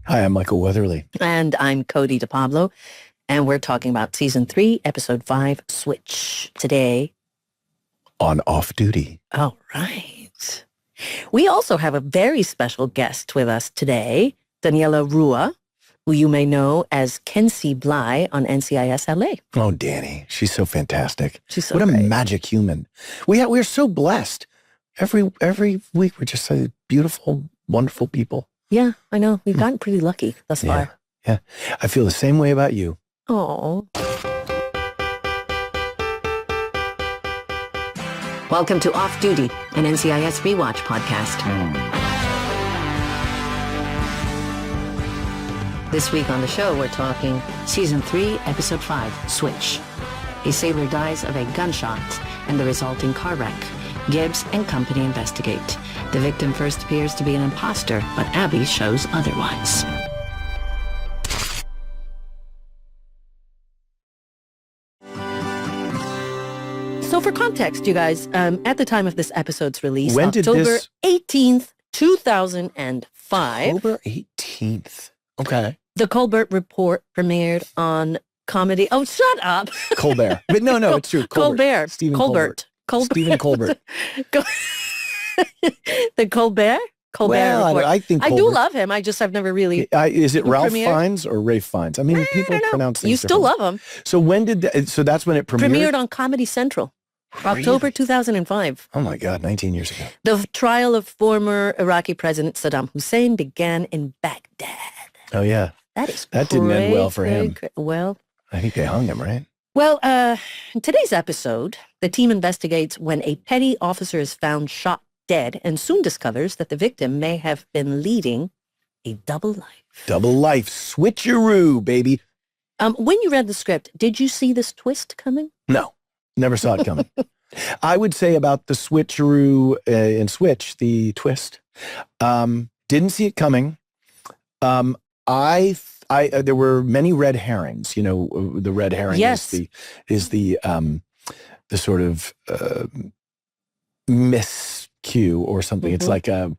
Hi, I'm Michael Weatherly. And I'm Cody DePablo. And we're talking about Season 3, Episode 5, Switch. Today. On Off Duty. All right. We also have a very special guest with us today, Daniela Ruah, who you may know as Kenzie Bly on NCIS LA. Oh, Danny. She's so fantastic. She's so What great. a magic human. We're so blessed. Every week we're just so beautiful, wonderful people. Yeah, I know. We've gotten pretty lucky thus far. Yeah. I feel the same way about you. Oh. Welcome to Off Duty, an NCIS Rewatch podcast. This week on the show, we're talking Season 3, Episode 5, Switch. A sailor dies of a gunshot and the resulting car wreck. Gibbs and company investigate. The victim first appears to be an imposter, but Abby shows otherwise. So for context, you guys, at the time of this episode's release, When did October this- 18th, 2005, October 18th. Okay. The Colbert Report premiered on comedy. Oh, shut up. Colbert. But no, it's true. Colbert. Stephen Colbert. Stephen Colbert. The Colbert? Colbert Well, Report. I think I do Colbert- love him. I've never really... Is it Who Ralph premiered? Fiennes or Rafe Fiennes? I mean, people I don't know. pronounce things You still differently. love him. So when did so that's when it premiered? Premiered on Comedy Central. October Really? 2005. Oh my God, 19 years ago. The trial of former Iraqi President Saddam Hussein began in Baghdad. Oh yeah. That didn't end well for him. Well, I think they hung him, right? in today's episode, the team investigates when a petty officer is found shot dead and soon discovers that the victim may have been leading a double life. Double life. Switcheroo, baby. When you read the script, did you see this twist coming? No, never saw it coming. I would say about the switcheroo in Switch, the twist. Didn't see it coming. There were many red herrings. You know, the red herring Yes. is the sort of miscue or something. It's like a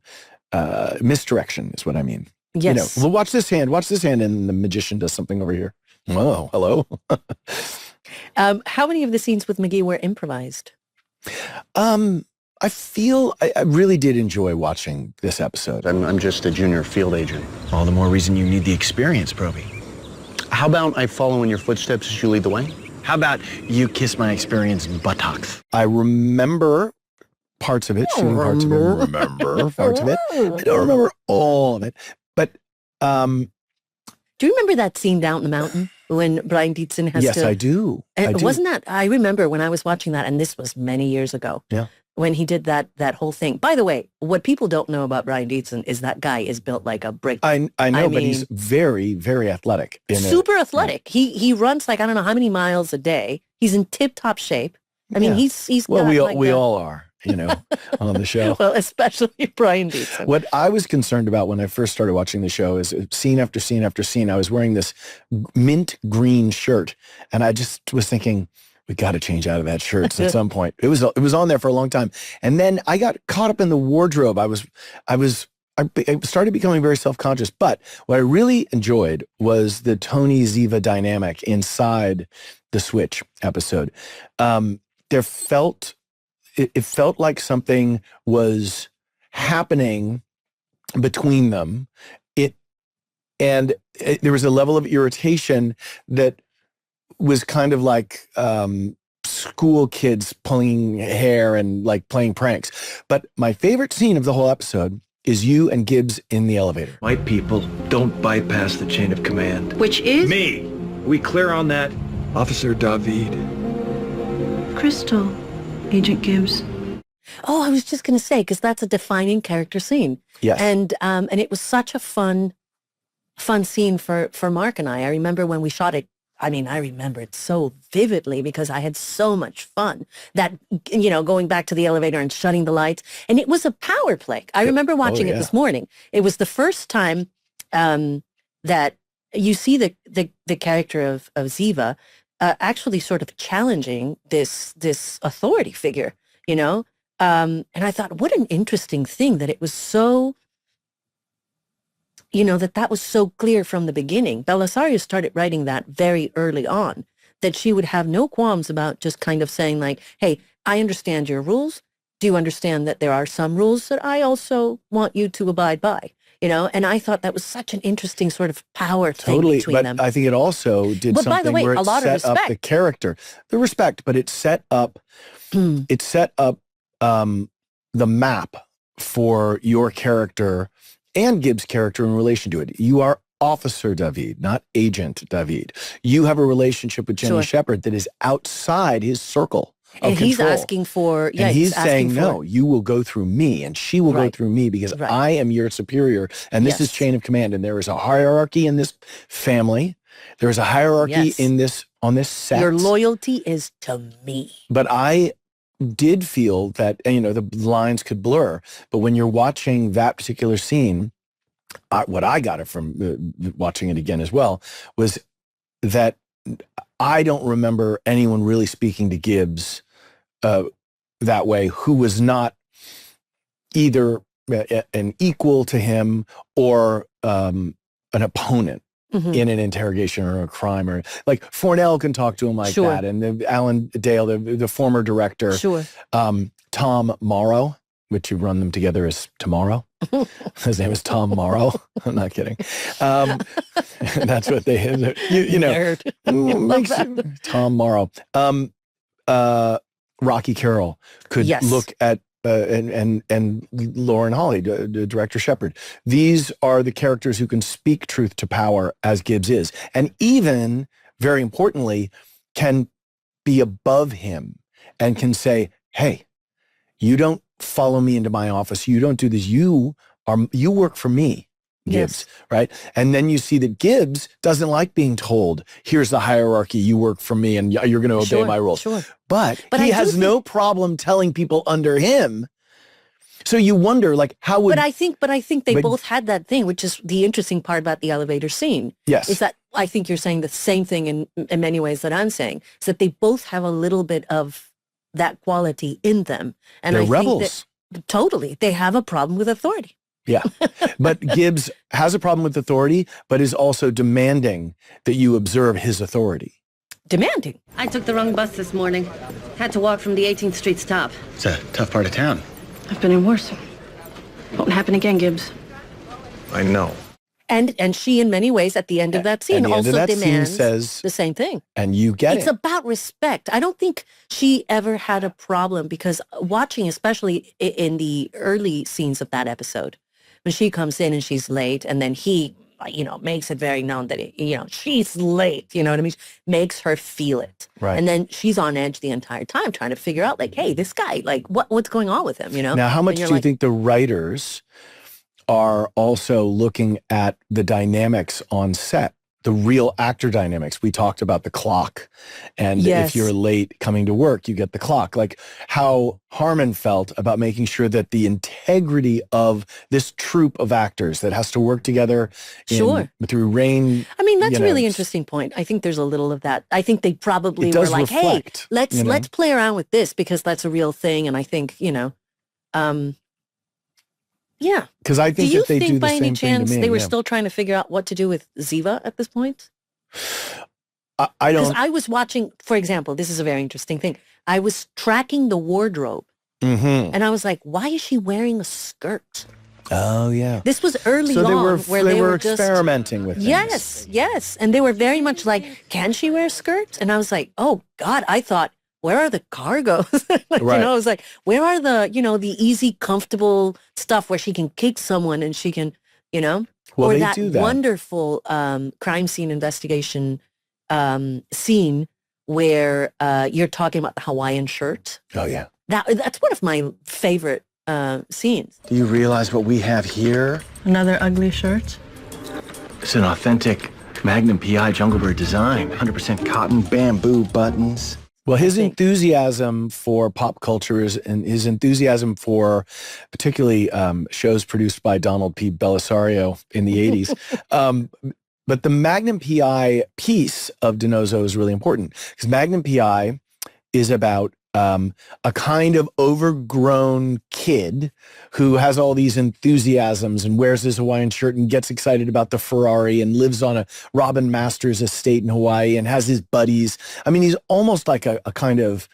misdirection is what I mean. Yes. You know, well, watch this hand, and the magician does something over here. Oh, hello. How many of the scenes with McGee were improvised? I feel I really did enjoy watching this episode. I'm just a junior field agent. All the more reason you need the experience, Proby. How about I follow in your footsteps as you lead the way? How about you kiss my experienced buttocks? I remember parts of it, shooting parts of it, remember parts of it. I don't remember all of it, but Do you remember that scene down in the mountain when Brian Dietzen has yes, to... I do. And I do. wasn't that, I remember when I was watching that, and this was many years ago. Yeah. When he did that whole thing. By the way, what people don't know about Brian Dietzen is that guy is built like a brick. I know, but he's mean- very, very athletic. Super athletic. He runs like, I don't know how many miles a day. He's in tip-top shape. I mean, Yeah. he's Well, got we all are, you know, on the show. Well, especially Brian Dietzen. What I was concerned about when I first started watching the show is scene after scene after scene, I was wearing this mint green shirt, and I just was thinking, we got to change out of that shirt at some point. It was on there for a long time, and then I got caught up in the wardrobe. I started becoming very self-conscious. But what I really enjoyed was the Tony Ziva dynamic inside the Switch episode. It felt like something was happening between them. There was a level of irritation that was kind of like school kids pulling hair and like playing pranks. But my favorite scene of the whole episode is you and Gibbs in the elevator. White people don't bypass the chain of command. Which is? Me! We clear on that? Officer David. Crystal, Agent Gibbs. Oh, I was just going to say, because that's a defining character scene. Yes. And it was such a fun scene for Mark and I. I remember when we shot it. I mean, I remember it so vividly because I had so much fun that, you know, going back to the elevator and shutting the lights. And it was a power play. I remember watching it this morning. It was the first time that you see the character of Ziva actually sort of challenging this authority figure, you know? And I thought, what an interesting thing that it was so that was so clear from the beginning. Belisario started writing that very early on, that she would have no qualms about just kind of saying like, hey, I understand your rules. Do you understand that there are some rules that I also want you to abide by? And I thought that was such an interesting sort of power thing between but them. I think it also did But by the something way, where a it lot of set up the respect. character, the respect, but it set up the map for your character and Gibbs' character in relation to it. You are Officer David, not Agent David. You have a relationship with Jenny Sure. Shepard that is outside his circle of And he's control. asking for, And he's saying, asking no, you will go through me and she will go Right. through me because Right. I am your superior. And this is Yes. chain of command. And there is a hierarchy in this family. There is a hierarchy Yes. on this set. Your loyalty is to me. But I did feel that, the lines could blur. But when you're watching that particular scene, what I got it from watching it again as well was that I don't remember anyone really speaking to Gibbs that way who was not either an equal to him or an opponent Mhm. in an interrogation or a crime, or like Fornell can talk to him like Sure. that. And Alan Dale, the former director, Sure. Tom Morrow, which you run them together as Tomorrow. His name is Tom Morrow. I'm not kidding. That's what they, Nerd. makes Tom Morrow. Rocky Carroll could Yes. look at and Lauren Holly, Director Shepard. These are the characters who can speak truth to power as Gibbs is, and even very importantly, can be above him and can say, "Hey, you don't follow me into my office. You don't do this. You work for me." Gibbs, Yes. right? And then you see that Gibbs doesn't like being told, here's the hierarchy, you work for me and you're going to obey Sure, my rules. sure. But But he I has do no problem telling people under him. So you wonder, like, how would... But I think they but- both had that thing, which is the interesting part about the elevator scene. Yes. Is that I think you're saying the same thing in many ways that I'm saying. Is that they both have a little bit of that quality in them. And They're I rebels. think that totally they have a problem with authority. Yeah. But Gibbs has a problem with authority, but is also demanding that you observe his authority. Demanding. I took the wrong bus this morning. Had to walk from the 18th Street stop. It's a tough part of town. I've been in worse. Won't happen again, Gibbs. I know. And she, in many ways, at the end of that scene, And the end also of that scene demands says, the same thing. and you get It's it. about respect. I don't think she ever had a problem because watching, especially in the early scenes of that episode, when she comes in and she's late and then he, makes it very known that, she's late, you know what I mean? Makes her feel it. Right. And then she's on edge the entire time trying to figure out like, hey, this guy, like what's going on with him, Now, how much And do you're you like, think the writers are also looking at the dynamics on set, the real actor dynamics? We talked about the clock, and Yes. if you're late coming to work, you get the clock. Like how Harmon felt about making sure that the integrity of this troupe of actors that has to work together Sure. through rain. I mean, that's you a know, really interesting point. I think there's a little of that. I think they probably It were does like, reflect, hey, let's you know? let's play around with this because that's a real thing. And I think, yeah. Because I Do think you that they do think the by same any thing to chance me. they were yeah. still trying to figure out what to do with Ziva at this point? I Because don't. I was watching, for example, this is a very interesting thing. I was tracking the wardrobe Mhm. and I was like, why is she wearing a skirt? Oh yeah. This was early So on where they were just experimenting with things. Yes. And they were very much like, can she wear a skirt? And I was like, oh God, I thought, where are the cargos? Right. I was like, where are the, the easy, comfortable stuff where she can kick someone and she can, Well, or they that do that. wonderful crime scene investigation scene where you're talking about the Hawaiian shirt. Oh yeah. That's one of my favorite scenes. Do you realize what we have here? Another ugly shirt? It's an authentic Magnum PI Jungle Bird design. 100% cotton, bamboo buttons. Well, his think- enthusiasm for pop culture and his enthusiasm for particularly shows produced by Donald P. Belisario in the 80s. But the Magnum PI piece of DiNozzo is really important because Magnum PI is about a kind of overgrown kid who has all these enthusiasms and wears his Hawaiian shirt and gets excited about the Ferrari and lives on a Robin Masters estate in Hawaii and has his buddies. I mean, he's almost like a kind of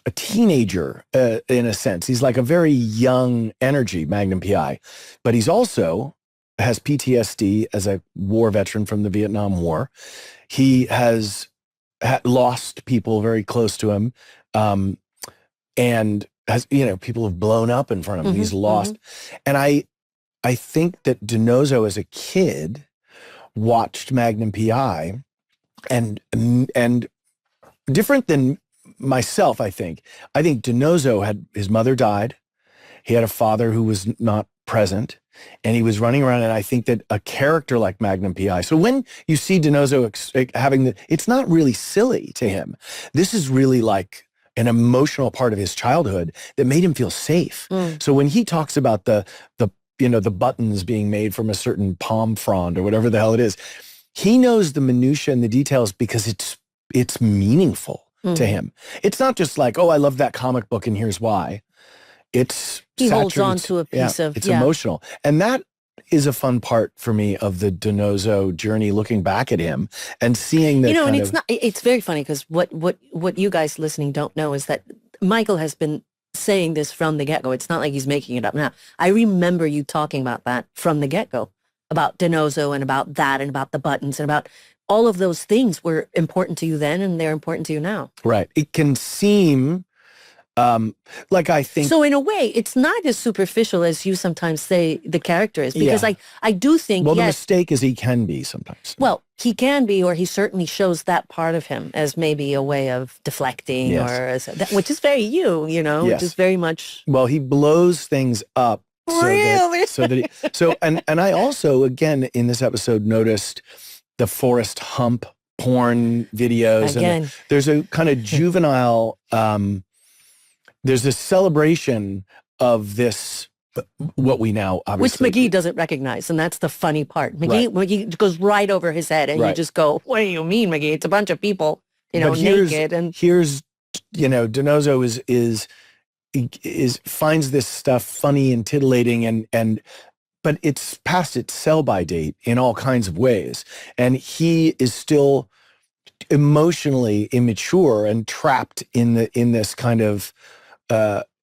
a teenager in a sense. He's like a very young energy, Magnum PI, but he's also has PTSD as a war veteran from the Vietnam War. He has lost people very close to him. And has, people have blown up in front of him. He's lost. And I think that DiNozzo as a kid watched Magnum PI and different than myself, I think DiNozzo had, his mother died. He had a father who was not present and he was running around. And I think that a character like Magnum PI. So when you see DiNozzo having it's not really silly to him. This is really like an emotional part of his childhood that made him feel safe. So when he talks about the buttons being made from a certain palm frond or whatever the hell it is, he knows the minutia and the details because it's meaningful to him. It's not just like, oh, I love that comic book and here's why. He holds on to a piece of, it's emotional. And that is a fun part for me of the DiNozzo journey, looking back at him and seeing that. And it's very funny because what you guys listening don't know is that Michael has been saying this from the get-go. It's not like he's making it up now. I remember you talking about that from the get-go, about DiNozzo and about that and about the buttons and about all of those things were important to you then and they're important to you now. Right. It can seem like I think. So in a way, it's not as superficial as you sometimes say the character is, because I do think, well, the mistake is he can be sometimes. Well, he can be, or he certainly shows that part of him as maybe a way of deflecting, which is very which is very much. Well, he blows things up. Really? And I also, again, in this episode, noticed the Forrest Hump porn videos. Again. And there's a kind of juvenile, there's this celebration of this, what we now obviously... Which McGee doesn't recognize, and that's the funny part. McGee goes right over his head, and you just go, what do you mean, McGee? It's a bunch of people, naked. And here's, DiNozzo is finds this stuff funny and titillating, but it's past its sell-by date in all kinds of ways. And he is still emotionally immature and trapped in this kind of...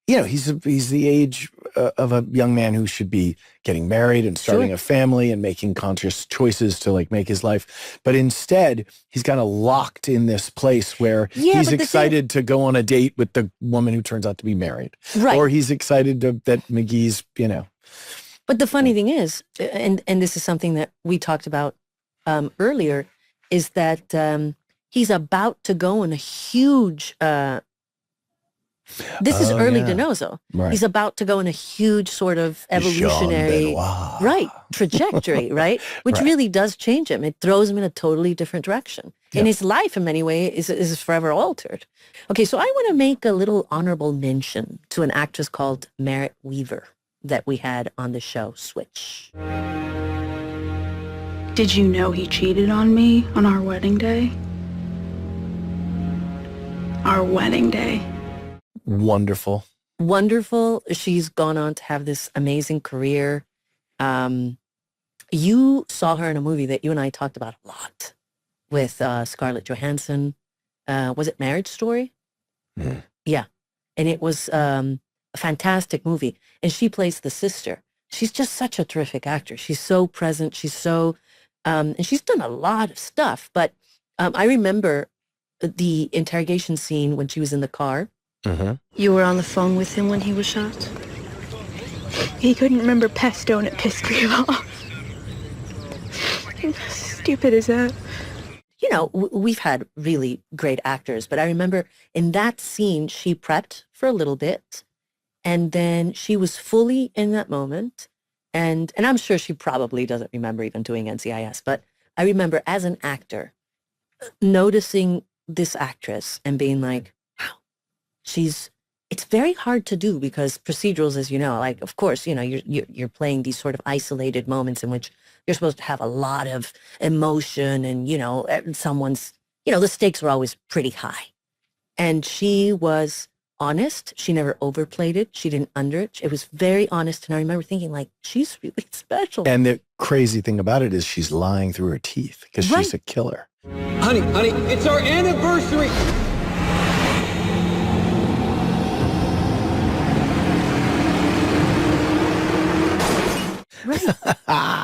he's the age of a young man who should be getting married and starting a family and making conscious choices to like make his life. But instead, he's kind of locked in this place where he's excited to go on a date with the woman who turns out to be married. Right. Or he's excited that McGee's, But the funny thing is, and this is something that we talked about earlier, is that he's about to go on a huge... This is early DiNozzo. Right. He's about to go in a huge sort of evolutionary trajectory, right? Which really does change him. It throws him in a totally different direction. Yeah. And his life in many ways is forever altered. Okay, so I want to make a little honorable mention to an actress called Merritt Weaver that we had on the show Switch. Did you know he cheated on me on our wedding day? Our wedding day. Wonderful. She's gone on to have this amazing career. You saw her in a movie that you and I talked about a lot with Scarlett Johansson. Was it Marriage Story? Mm. Yeah. And it was a fantastic movie. And she plays the sister. She's just such a terrific actor. She's so present. She's so, and she's done a lot of stuff. But I remember the interrogation scene when she was in the car. Mm-hmm. You were on the phone with him when he was shot? He couldn't remember pesto and it pissed me off. How stupid is that? We've had really great actors, but I remember in that scene, she prepped for a little bit and then she was fully in that moment. And I'm sure she probably doesn't remember even doing NCIS, but I remember as an actor noticing this actress and being like, it's very hard to do because procedurals, as you know, like, of course, you're playing these sort of isolated moments in which you're supposed to have a lot of emotion and, someone's, the stakes are always pretty high. And she was honest. She never overplayed it. She didn't under it. It was very honest. And I remember thinking, like, she's really special. And the crazy thing about it is she's lying through her teeth because she's a killer. Honey, it's our anniversary. Right.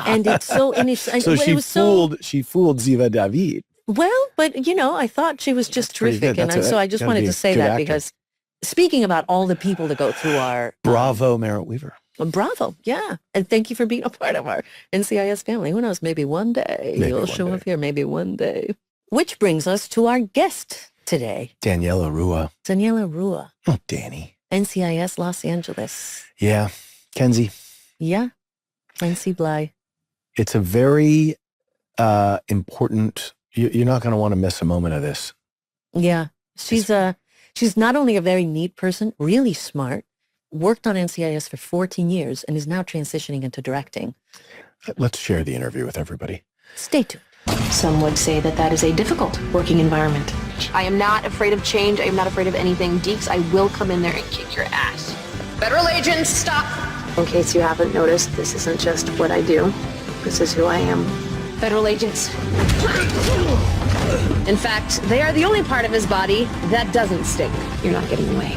And it's so, and it's, So it she was fooled Ziva David. well, but you know, I thought she was just terrific. And so I just wanted to say that because speaking about all the people that go through our Bravo, Merritt Weaver. Bravo. Yeah. And thank you for being a part of our NCIS family. Who knows? Maybe one day you'll show up here. Maybe one day. Which brings us to our guest today. Daniela Ruah. Daniela Ruah. Oh, Danny. NCIS Los Angeles. Yeah. Kenzie. Yeah. Kenzie Bly. It's a very important, you're not going to want to miss a moment of this. Yeah. She's not only a very neat person, really smart, worked on NCIS for 14 years and is now transitioning into directing. Let's share the interview with everybody. Stay tuned. Some would say that that is a difficult working environment. I am not afraid of change. I am not afraid of anything. Deeks, I will come in there and kick your ass. Federal agents, stop! In case you haven't noticed, this isn't just what I do. This is who I am. Federal agents. In fact, they are the only part of his body that doesn't stink. You're not getting away.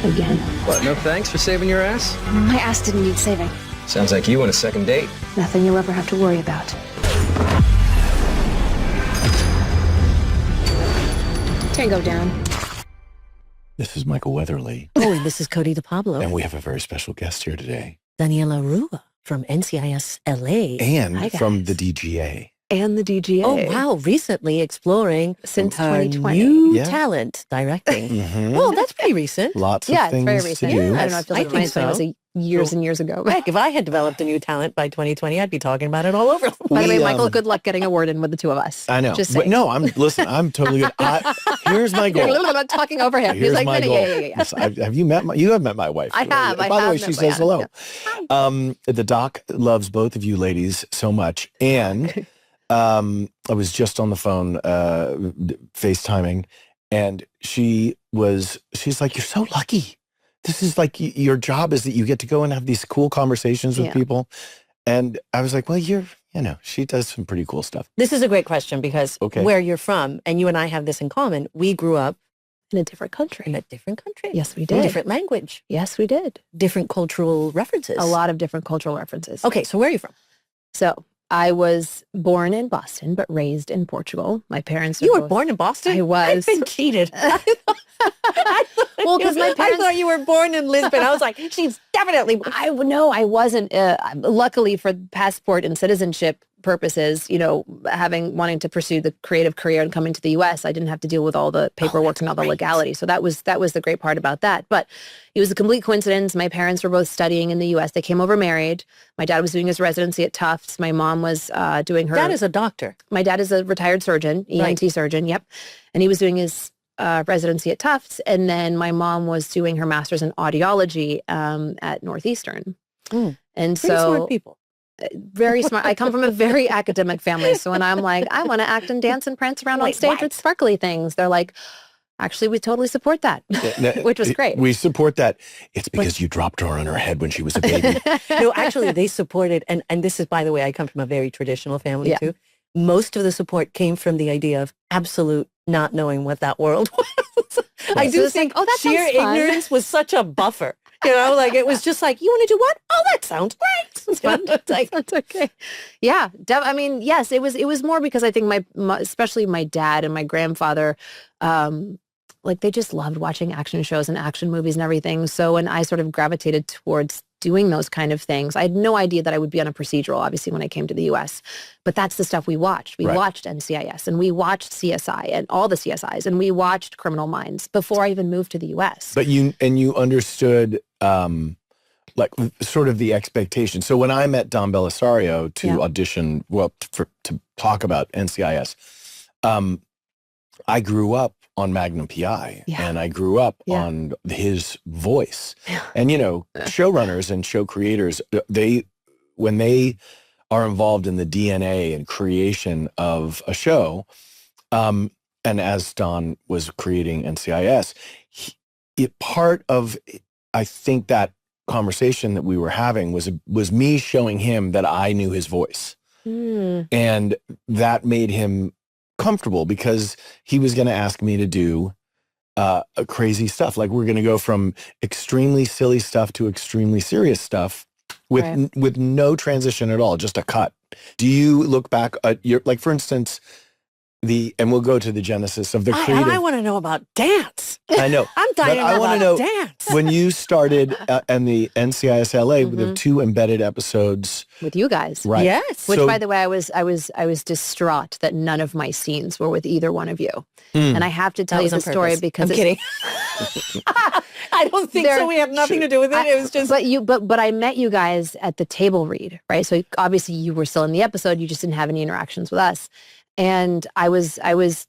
Again. What, no thanks for saving your ass? My ass didn't need saving. Sounds like you want a second date. Nothing you'll ever have to worry about. Tango down. This is Michael Weatherly. Oh, and this is Cody DePablo. And we have a very special guest here today. Daniela Ruah from NCIS LA. And from the DGA. And the DGA. Oh, wow. Recently exploring Since her 2020. new talent directing. Mm-hmm. Well, that's pretty recent. Lots of Yeah, it's things very to recent. do. I don't know, it feels like I think it was years and years ago. Heck, if I had developed a new talent by 2020, I'd be talking about it all over. By the way, We, Michael, good luck getting a word in with the two of us. I know. Just But saying. no, I'm totally good. Here's my You're goal. not talking over him. Here's He's like, my goal. yeah. Yes, have you met you have met my wife? I have. By I the have way, met she my- says yeah, hello. The doc loves both of you ladies so much. And I was just on the phone FaceTiming, and she's like, you're so lucky. This is like your job is that you get to go and have these cool conversations with people. And I was like, well, she does some pretty cool stuff. This is a great question because where you're from, and you and I have this in common, we grew up in a different country. Yes, we did. Different language. Yes, we did. Different cultural references. A lot of different cultural references. Okay, so where are you from? So I was born in Boston, but raised in Portugal. My parents You were born in Boston? I was. I've been cheated. Well, because my parents... I thought you were born in Lisbon. I was like, she's definitely... I wasn't. Luckily for passport and citizenship purposes, wanting to pursue the creative career and coming to the U.S., I didn't have to deal with all the paperwork and all the legality. So that was the great part about that. But it was a complete coincidence. My parents were both studying in the U.S. They came over married. My dad was doing his residency at Tufts. My mom was doing her... Dad is a doctor. My dad is a retired surgeon, ENT surgeon. Yep. And he was doing his residency at Tufts. And then my mom was doing her master's in audiology at Northeastern. And Pretty so... smart people. Very smart. I come from a very academic family. So when I'm like, I want to act and dance and prance around on stage with sparkly things, they're like, actually, we totally support that, which was great. We support that. It's because you dropped her on her head when she was a baby. No, actually, they supported, and this is, by the way, I come from a very traditional family too. Most of the support came from the idea of absolute not knowing what that world was. I do think sheer ignorance was such a buffer. It was just like, you want to do what? Oh, that sounds great. It's fun. That's okay. Yeah. Yes, it was more because I think especially my dad and my grandfather, they just loved watching action shows and action movies and everything. So when I sort of gravitated towards doing those kind of things, I had no idea that I would be on a procedural, obviously, when I came to the U.S. But that's the stuff we watched. We watched NCIS and we watched CSI and all the CSIs and we watched Criminal Minds before I even moved to the U.S. But you understood sort of the expectation. So when I met Don Belisario to audition, to talk about NCIS, I grew up on Magnum PI and I grew up on his voice. And, showrunners and show creators, when they are involved in the DNA and creation of a show, and as Don was creating NCIS, part of, I think, that conversation that we were having was me showing him that I knew his voice. And that made him comfortable because he was going to ask me to do crazy stuff. Like we're going to go from extremely silly stuff to extremely serious stuff with no transition at all, just a cut. Do you look back at your, like, for instance, and we'll go to the genesis of the creative. I want to know about dance. I know. I'm dying I want to know dance. When you started and the NCIS LA with the 2 embedded episodes with you guys, right? Yes. Which, by the way, I was distraught that none of my scenes were with either one of you. And I have to tell you the story because I'm kidding. I don't think so. We have nothing to do with it. It was just. But I met you guys at the table read, right? So obviously you were still in the episode. You just didn't have any interactions with us. And I was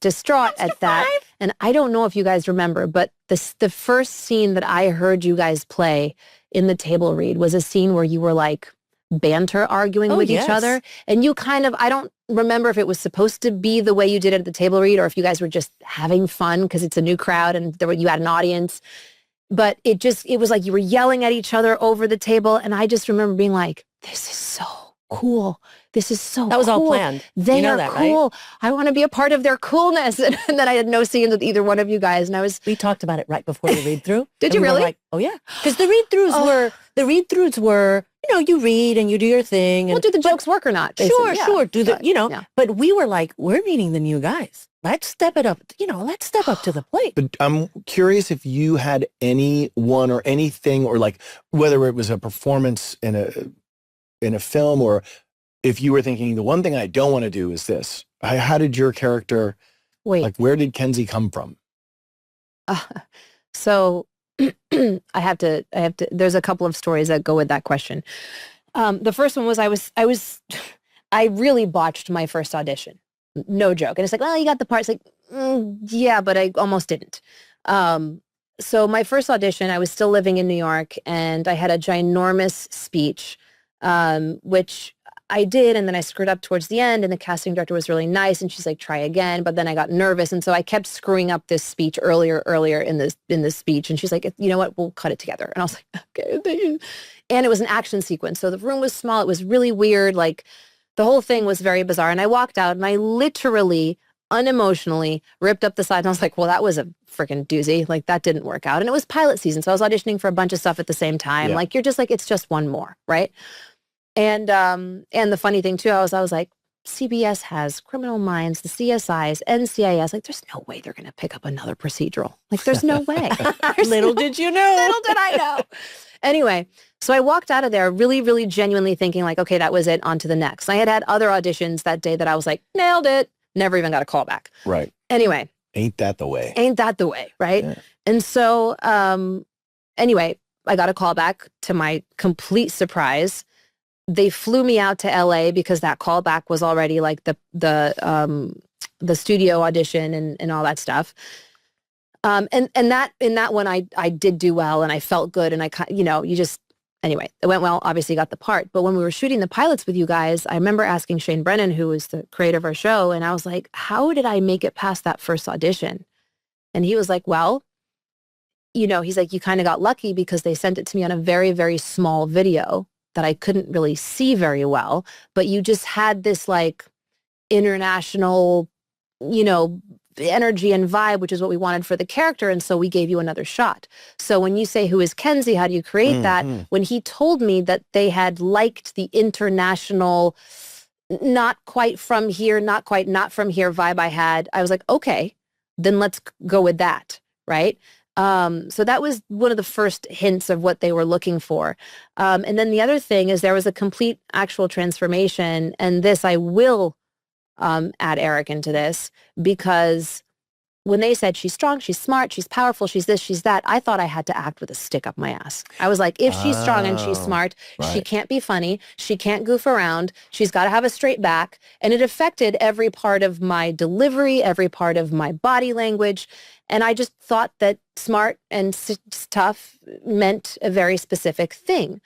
distraught at that. And I don't know if you guys remember, but the first scene that I heard you guys play in the table read was a scene where you were like banter arguing with each other. And you kind of, I don't remember if it was supposed to be the way you did it at the table read or if you guys were just having fun because it's a new crowd and you had an audience. But it was like you were yelling at each other over the table. And I just remember being like, this is so cool. This is so cool. That was all planned. They are cool. Right? I want to be a part of their coolness. And then I had no scenes with either one of you guys. And we talked about it right before the read through. Did you really? Like, oh yeah. Because the read throughs were, you read and you do your thing. And, do the jokes work or not? Basically. Sure. But we were like, we're meeting the new guys. Let's step it up. Let's step up to the plate. But I'm curious if you had anyone or anything, or like whether it was a performance in a film, or if you were thinking the one thing I don't want to do is this. How did your character? Like, where did Kenzie come from? So I have to. There's a couple of stories that go with that question. The first one was I really botched my first audition. No joke. And it's like, well, you got the part. It's like, yeah, but I almost didn't. So my first audition, I was still living in New York, and I had a ginormous speech, which I did, and then I screwed up towards the end, and the casting director was really nice, and she's like, try again. But then I got nervous, and so I kept screwing up this speech earlier in this speech, and she's like, you know what, we'll cut it together. And I was like, okay. And it was an action sequence, so the room was small. It was really weird. Like, the whole thing was very bizarre, and I walked out, and I literally, unemotionally, ripped up the side, and I was like, well, that was a freaking doozy. Like, that didn't work out. And it was pilot season, so I was auditioning for a bunch of stuff at the same time. Yeah. Like, you're just like, it's just one more, right? And the funny thing too, I was like, CBS has Criminal Minds, the CSIs, NCIS. Like, there's no way they're going to pick up another procedural. Like, there's no way. Little did you know. Little did I know. Anyway, so I walked out of there really, really genuinely thinking like, okay, that was it, on to the next. I had other auditions that day that I was like, nailed it. Never even got a call back. Right. Anyway. Ain't that the way? Right? Yeah. And so, anyway, I got a call back. To my complete surprise, they flew me out to LA because that callback was already like the studio audition and all that stuff. And that in that one I did do well, and I felt good, and anyway, it went well. Obviously got the part. But when we were shooting the pilots with you guys, I remember asking Shane Brennan, who was the creator of our show, and I was like, how did I make it past that first audition? And he was like, well, he's like, you kind of got lucky because they sent it to me on a very, very small video that I couldn't really see very well, but you just had this like international, energy and vibe, which is what we wanted for the character. And so we gave you another shot. So when you say, who is Kenzie? How do you create that? When he told me that they had liked the international, not quite from here, not quite not from here vibe I had, I was like, okay, then let's go with that. Right. So that was one of the first hints of what they were looking for. And then the other thing is there was a complete actual transformation. And this, I will add Eric into this, because when they said she's strong, she's smart, she's powerful, she's this, she's that, I thought I had to act with a stick up my ass. I was like, if she's strong and she's smart, she can't be funny, she can't goof around, she's got to have a straight back. And it affected every part of my delivery, every part of my body language. And I just thought that smart and tough meant a very specific thing.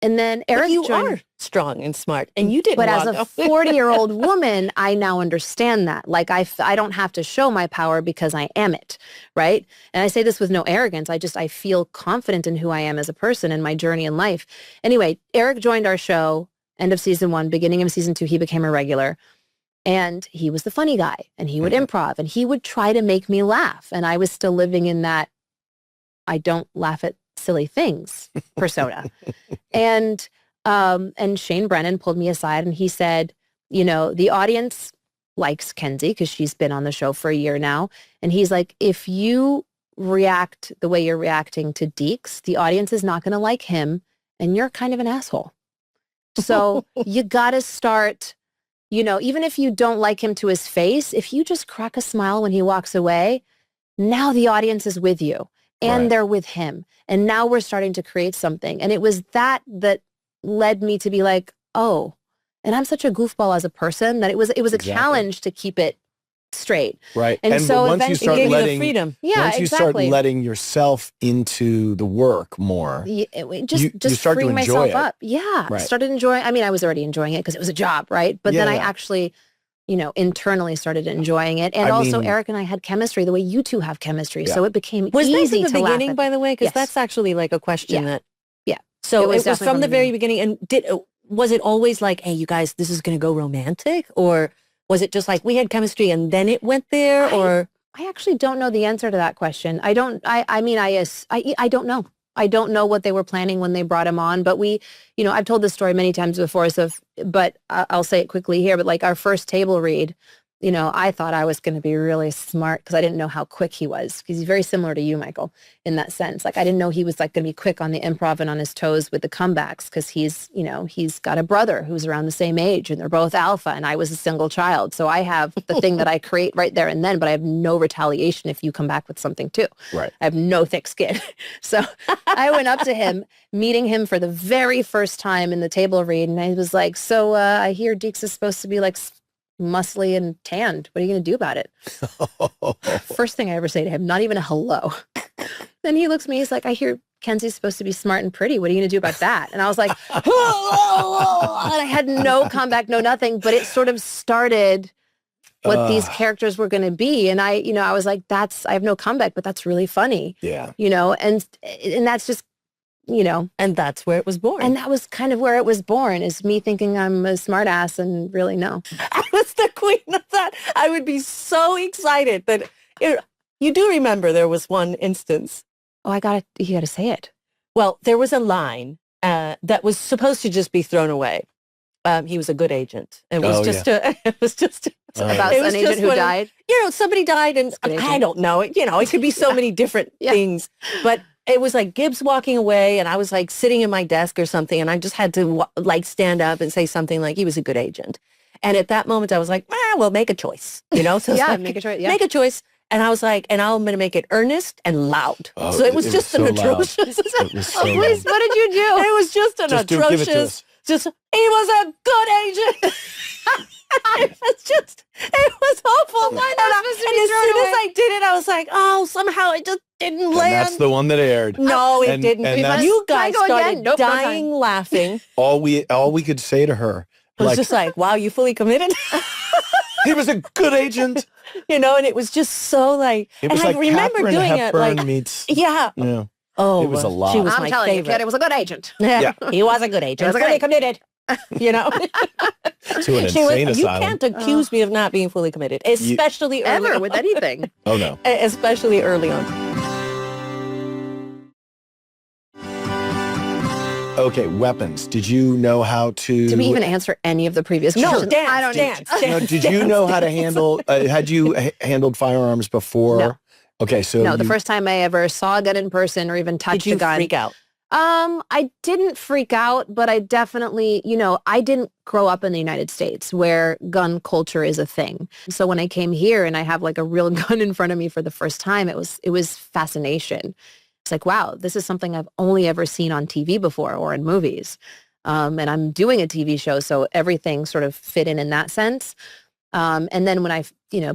And then Eric you joined. are strong and smart, and you didn't. But as want a to. 40-year-old woman, I now understand that. Like I don't have to show my power because I am it, right? And I say this with no arrogance. I feel confident in who I am as a person and my journey in life. Anyway, Eric joined our show, end of season 1, beginning of season 2, he became a regular. And he was the funny guy, and he would improv, and he would try to make me laugh. And I was still living in that I don't laugh at silly things persona. And Shane Brennan pulled me aside and he said, you know, the audience likes Kenzie because she's been on the show for a year now. And he's like, if you react the way you're reacting to Deeks, the audience is not going to like him and you're kind of an asshole. So you got to start, you know, even if you don't like him to his face, if you just crack a smile when he walks away, now the audience is with you and they're with him. And now we're starting to create something. And it was that led me to be like, oh, and I'm such a goofball as a person that it was a challenge to keep it straight. Right. And so once you start it gave letting, you the freedom. Yeah, once you start letting yourself into the work more, you start to freeing enjoy myself it. up. Yeah. Right. Started enjoying, I mean, I was already enjoying it because it was a job, right? But then I actually, you know, internally started enjoying it. And Eric and I had chemistry the way you two have chemistry. So it became Was easy that to the laugh beginning, at. by the way? Because Yes. that's actually like a question that. Yeah. So it was definitely from the very beginning. And was it always like, hey, you guys, this is going to go romantic? Or was it just like we had chemistry and then it went there? Or I actually don't know the answer to that question. I don't know. I don't know what they were planning when they brought him on, but we, you know, I've told this story many times before, but I'll say it quickly here, but like our first table read, you know, I thought I was going to be really smart because I didn't know how quick he was, because he's very similar to you, Michael, in that sense. Like I didn't know he was like going to be quick on the improv and on his toes with the comebacks, because he's, you know, he's got a brother who's around the same age and they're both alpha and I was a single child. So I have the thing that I create right there and then, but I have no retaliation if you come back with something too. Right. I have no thick skin. So I went up to him, meeting him for the very first time in the table read. And I was like, so I hear Deeks is supposed to be like muscly and tanned. What are you going to do about it? First thing I ever say to him, not even a hello. Then he looks at me, he's like, I hear Kenzie's supposed to be smart and pretty. What are you going to do about that? And I was like, and I had no comeback, no nothing, but it sort of started what these characters were going to be. And I was like, I have no comeback, but that's really funny. Yeah. You know, and that's just, you know. And that's where it was born. And that was kind of where it was born, is me thinking I'm a smart ass and really no. I was the queen of that. I would be so excited that you do remember there was one instance. Oh, you got to say it. Well, there was a line that was supposed to just be thrown away. He was a good agent. It was about an agent who died. You know, somebody died, and I don't know. You know, it could be so many different things. But it was like Gibbs walking away, and I was like sitting in my desk or something, and I just had to like stand up and say something like, he was a good agent. And at that moment, I was like, well, make a choice. You know, so make a choice. Yeah. Make a choice. And I was like, and I'm going to make it earnest and loud. Oh, so it was just an atrocious. It was so please, what did you do? It was just an atrocious. Just, he was a good agent. It was awful. And as soon as I did it, I was like, oh, somehow it just didn't land. That's the one that aired. No, it didn't. And you guys started dying laughing. All we could say to her was just like, wow, you fully committed? He was a good agent. You know, and it was just so like, it was and like I remember Catherine doing Hepburn it like, meets, yeah. Oh, it was a lot. She was I'm my telling favorite. you, kid, it was a good agent. Yeah. He was a good agent. He was fully committed. You know, to an insane asylum. You can't accuse me of not being fully committed, especially early on. With anything. Oh no, especially early on. Okay, weapons. Did you know how to? Did we even answer any of the previous questions? No, I don't dance. No, did you know how to handle? Had you handled firearms before? No. Okay, so no. The first time I ever saw a gun in person or even touched a gun. Did you freak out? I didn't freak out, but I definitely, you know, I didn't grow up in the United States where gun culture is a thing. So when I came here and I have like a real gun in front of me for the first time, it was fascination. It's like, wow, this is something I've only ever seen on TV before or in movies. And I'm doing a TV show, so everything sort of fit in that sense. And then when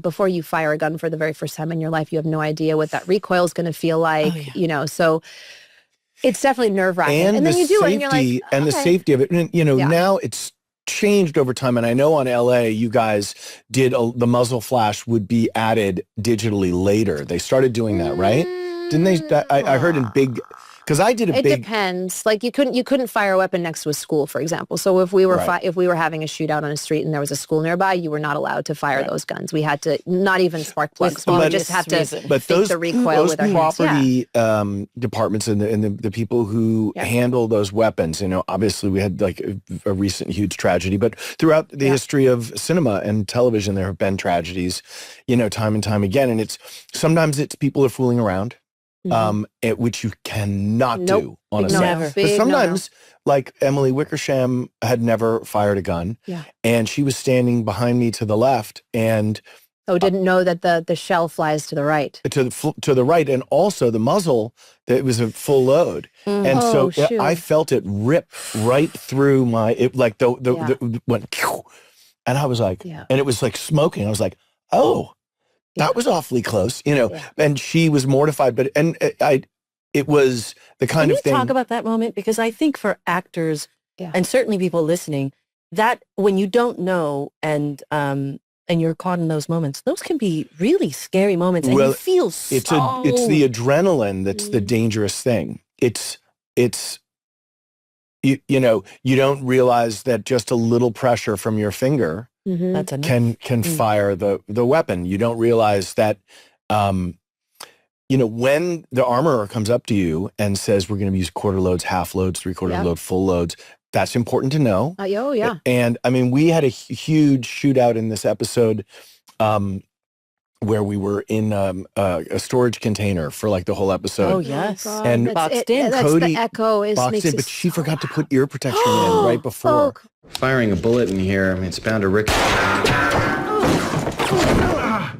before you fire a gun for the very first time in your life, you have no idea what that recoil is going to feel like, you know, so It's definitely nerve-wracking. And, And the then you do it and you're safety like, and the okay. safety of it. And, you know, Yeah. now it's changed over time. And I know on LA, you guys did the muzzle flash would be added digitally later. They started doing that, right? Didn't they? I heard in big, because I did a It big. depends. Like you couldn't fire a weapon next to a school, for example. So if we were Right. if we were having a shootout on a street and there was a school nearby, you were not allowed to fire those guns. We had to not even spark plugs. We would just have to fake the recoil with our hands. Property departments and the people who handle those weapons. You know, obviously we had like a recent huge tragedy, but throughout the history of cinema and television, there have been tragedies, you know, time and time again. And sometimes it's people are fooling around. Which you cannot do on a set. But sometimes, like Emily Wickersham had never fired a gun, and she was standing behind me to the left, and didn't know that the shell flies to the right. To the right, and also the muzzle. That was a full load, and so I felt it rip right through my the went, and I was like, and it was like smoking. I was like, oh. That was awfully close, you know, and she was mortified, but, it was the kind of thing. Can you talk about that moment? Because I think for actors and certainly people listening, that when you don't know and you're caught in those moments, those can be really scary moments and you feel it's the adrenaline that's the dangerous thing. It's you know, you don't realize that just a little pressure from your finger that's enough. can fire the weapon. You don't realize that, you know, when the armorer comes up to you and says, we're going to use quarter loads, half loads, three-quarter load, full loads, that's important to know. And I mean, we had a huge shootout in this episode where we were in a storage container for like the whole episode. Oh, yes. And boxed in. Cody the echo is boxed in, but she forgot to put ear protection in right before. Firing a bullet in here, I mean, it's bound to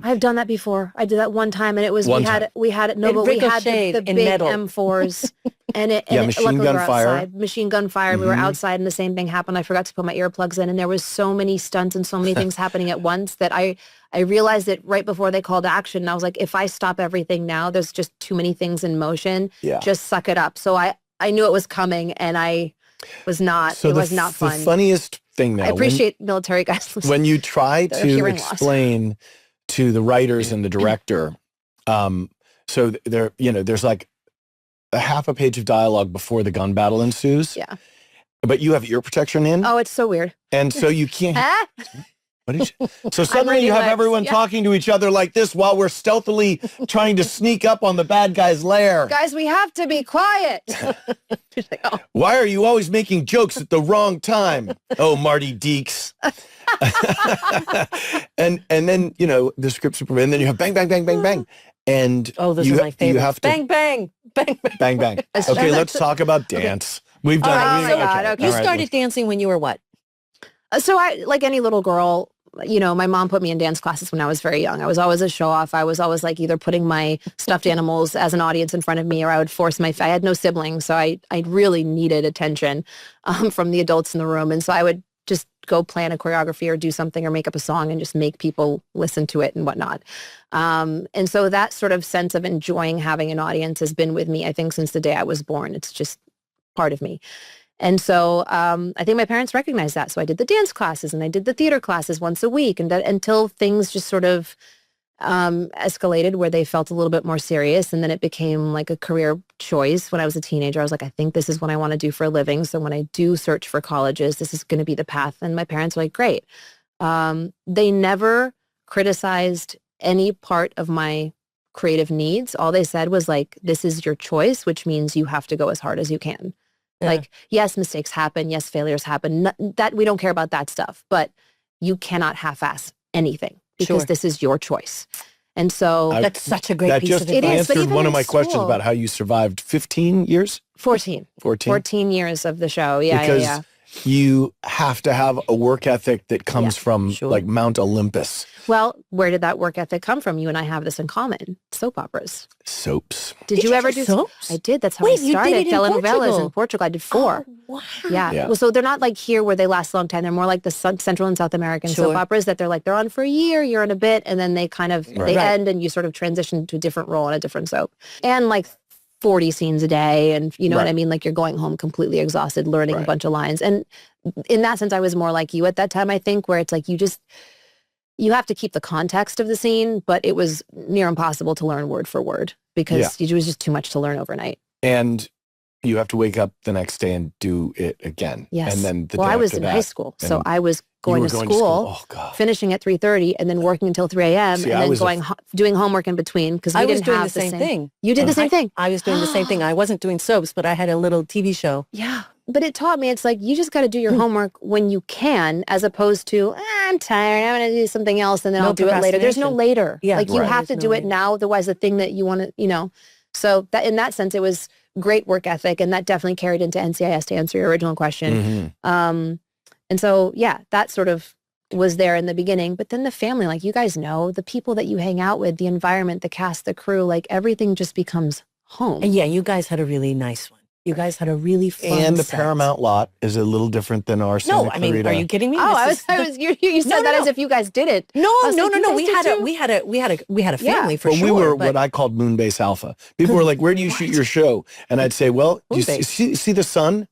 I've done that before. I did that one time, and it was we had the big metal. M4s, and machine gun fire. Machine gun fire. We were outside, and the same thing happened. I forgot to put my earplugs in, and there was so many stunts and so many things happening at once that I realized it right before they called action. And I was like, if I stop everything now, there's just too many things in motion. Just suck it up. So I knew it was coming, and I was not. So it was not fun. The funniest thing, though, I appreciate military guys listening. When you try to explain to the writers and the director, so there, you know, there's like a half a page of dialogue before the gun battle ensues. But you have ear protection in. Oh, it's so weird. And so you can't. What did you? So suddenly you have everyone talking to each other like this while we're stealthily trying to sneak up on the bad guy's lair. Guys, we have to be quiet. Why are you always making jokes at the wrong time? Oh, Marty Deeks. and then, you know, the script's and then you have bang, bang, bang, bang, bang. And those are my favorites. You have to bang, bang, bang, bang. Bang, bang. Okay, let's talk about dance. We've done it. Okay. You started dancing when you were what? So I, like any little girl, you know, my mom put me in dance classes when I was very young. I was always a show off. I was always like either putting my stuffed animals as an audience in front of me, or I would force I had no siblings. So I really needed attention from the adults in the room. And so I would just go plan a choreography or do something or make up a song and just make people listen to it and whatnot. And so that sort of sense of enjoying having an audience has been with me, I think, since the day I was born. It's just part of me. And so I think my parents recognized that. So I did the dance classes and I did the theater classes once a week, and that until things just sort of escalated where they felt a little bit more serious. And then it became like a career choice. When I was a teenager, I was like, I think this is what I want to do for a living. So when I do search for colleges, this is going to be the path. And my parents were like, great. They never criticized any part of my creative needs. All they said was like, this is your choice, which means you have to go as hard as you can. Yeah. Like, yes, mistakes happen. Yes, failures happen. That we don't care about that stuff, but you cannot half-ass anything because this is your choice. And so that's such a great piece of advice. That just answered one of my questions about how you survived 15 years? 14 years of the show. Because you have to have a work ethic that comes from like Mount Olympus. Well, where did that work ethic come from? You and I have this in common. Soap operas. Soaps. Did you ever do soaps? I did. That's how I started. Telenovelas in Portugal. I did 4. Oh, wow. Yeah. Well, so they're not like here where they last a long time. They're more like the Central and South American soap operas that they're on for a year and a bit, and then they kind of they end and you sort of transition to a different role in a different soap. And like 40 scenes a day. And you know Right. what I mean? Like you're going home completely exhausted, learning a bunch of lines. And in that sense, I was more like you at that time, I think, where it's like you have to keep the context of the scene, but it was near impossible to learn word for word because it was just too much to learn overnight. And you have to wake up the next day and do it again. Yes. And then the well, day I was after in that, high school, so and I was going to school, Oh, God. finishing at 3:30, and then working until 3 a.m. See, and I then was going doing homework in between because we I was didn't doing have the same thing. You did the same thing. I was doing the same thing. I wasn't doing soaps, but I had a little TV show. Yeah. But it taught me, it's like, you just got to do your homework when you can, as opposed to, I'm tired, I'm going to do something else, and then No I'll do it later. There's no procrastination. later. Yeah, like, you right. have to There's do no it later. now. Otherwise, the thing that you want to, so that in that sense, it was great work ethic. And that definitely carried into NCIS to answer your original question. Mhm. And so, yeah, that sort of was there in the beginning. But then the family, like you guys know, the people that you hang out with, the environment, the cast, the crew, like everything just becomes home. And yeah, you guys had a really nice one. You guys had a really fun And the set. Paramount lot is a little different than our Santa No, I mean, Clarita. are you kidding me? Oh, This I is was. You said that as if you guys did it. No, I was no, like, no, you no. guys We did had a, too? we had a family for Well, sure. we were but what I called Moonbase Alpha. People were like, where do you shoot your show? And I'd say, well, do you see the sun?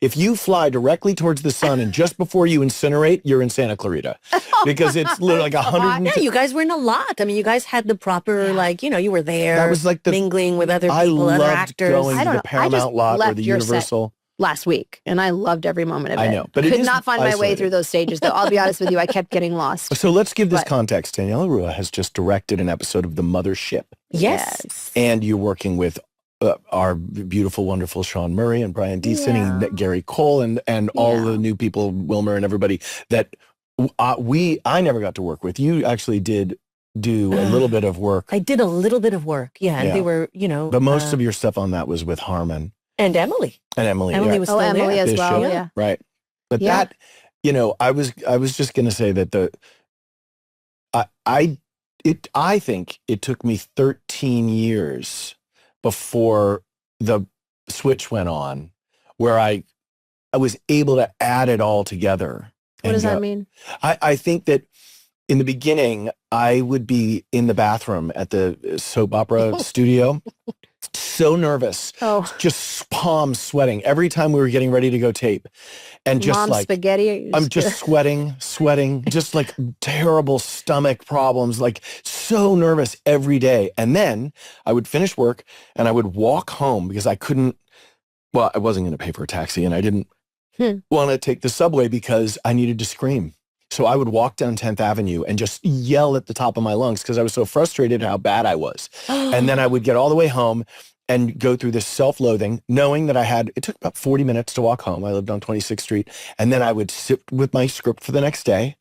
If you fly directly towards the sun and just before you incinerate, you're in Santa Clarita. Because it's literally like 100. yeah, you guys were in a lot. I mean, you guys had the proper, you were there. That was like mingling with other I people, other loved actors. going I to don't the know. I just Paramount lot or left the your set Universal. last week, and I loved every moment of it. I know, but it could is not find my way isolated. through those stages, though. I'll be honest with you, I kept getting lost. So let's give this But- context. Daniela Ruah has just directed an episode of The Mothership. Yes. And you're working with our beautiful, wonderful Sean Murray and Brian Deason and Gary Cole and all the new people, Wilmer and everybody that I never got to work with. You actually did do a little bit of work. I did a little bit of work. Yeah. And they were, But most of your stuff on that was with Harmon. And Emily. And Emily. Emily was still Emily there. as well, Bishop, yeah. Right. But that, I was just going to say that I think it took me 13 years before the switch went on where I was able to add it all together. What does that mean? I think that in the beginning, I would be in the bathroom at the soap opera studio, so nervous, just palms sweating every time we were getting ready to go tape. And just Mom like, spaghetti. I'm just sweating, just like terrible stomach problems, like so nervous every day. And then I would finish work and I would walk home because I wasn't going to pay for a taxi and I didn't want to take the subway because I needed to scream. So I would walk down 10th Avenue and just yell at the top of my lungs because I was so frustrated how bad I was. And then I would get all the way home and go through this self-loathing, knowing that it took about 40 minutes to walk home. I lived on 26th Street. And then I would sit with my script for the next day.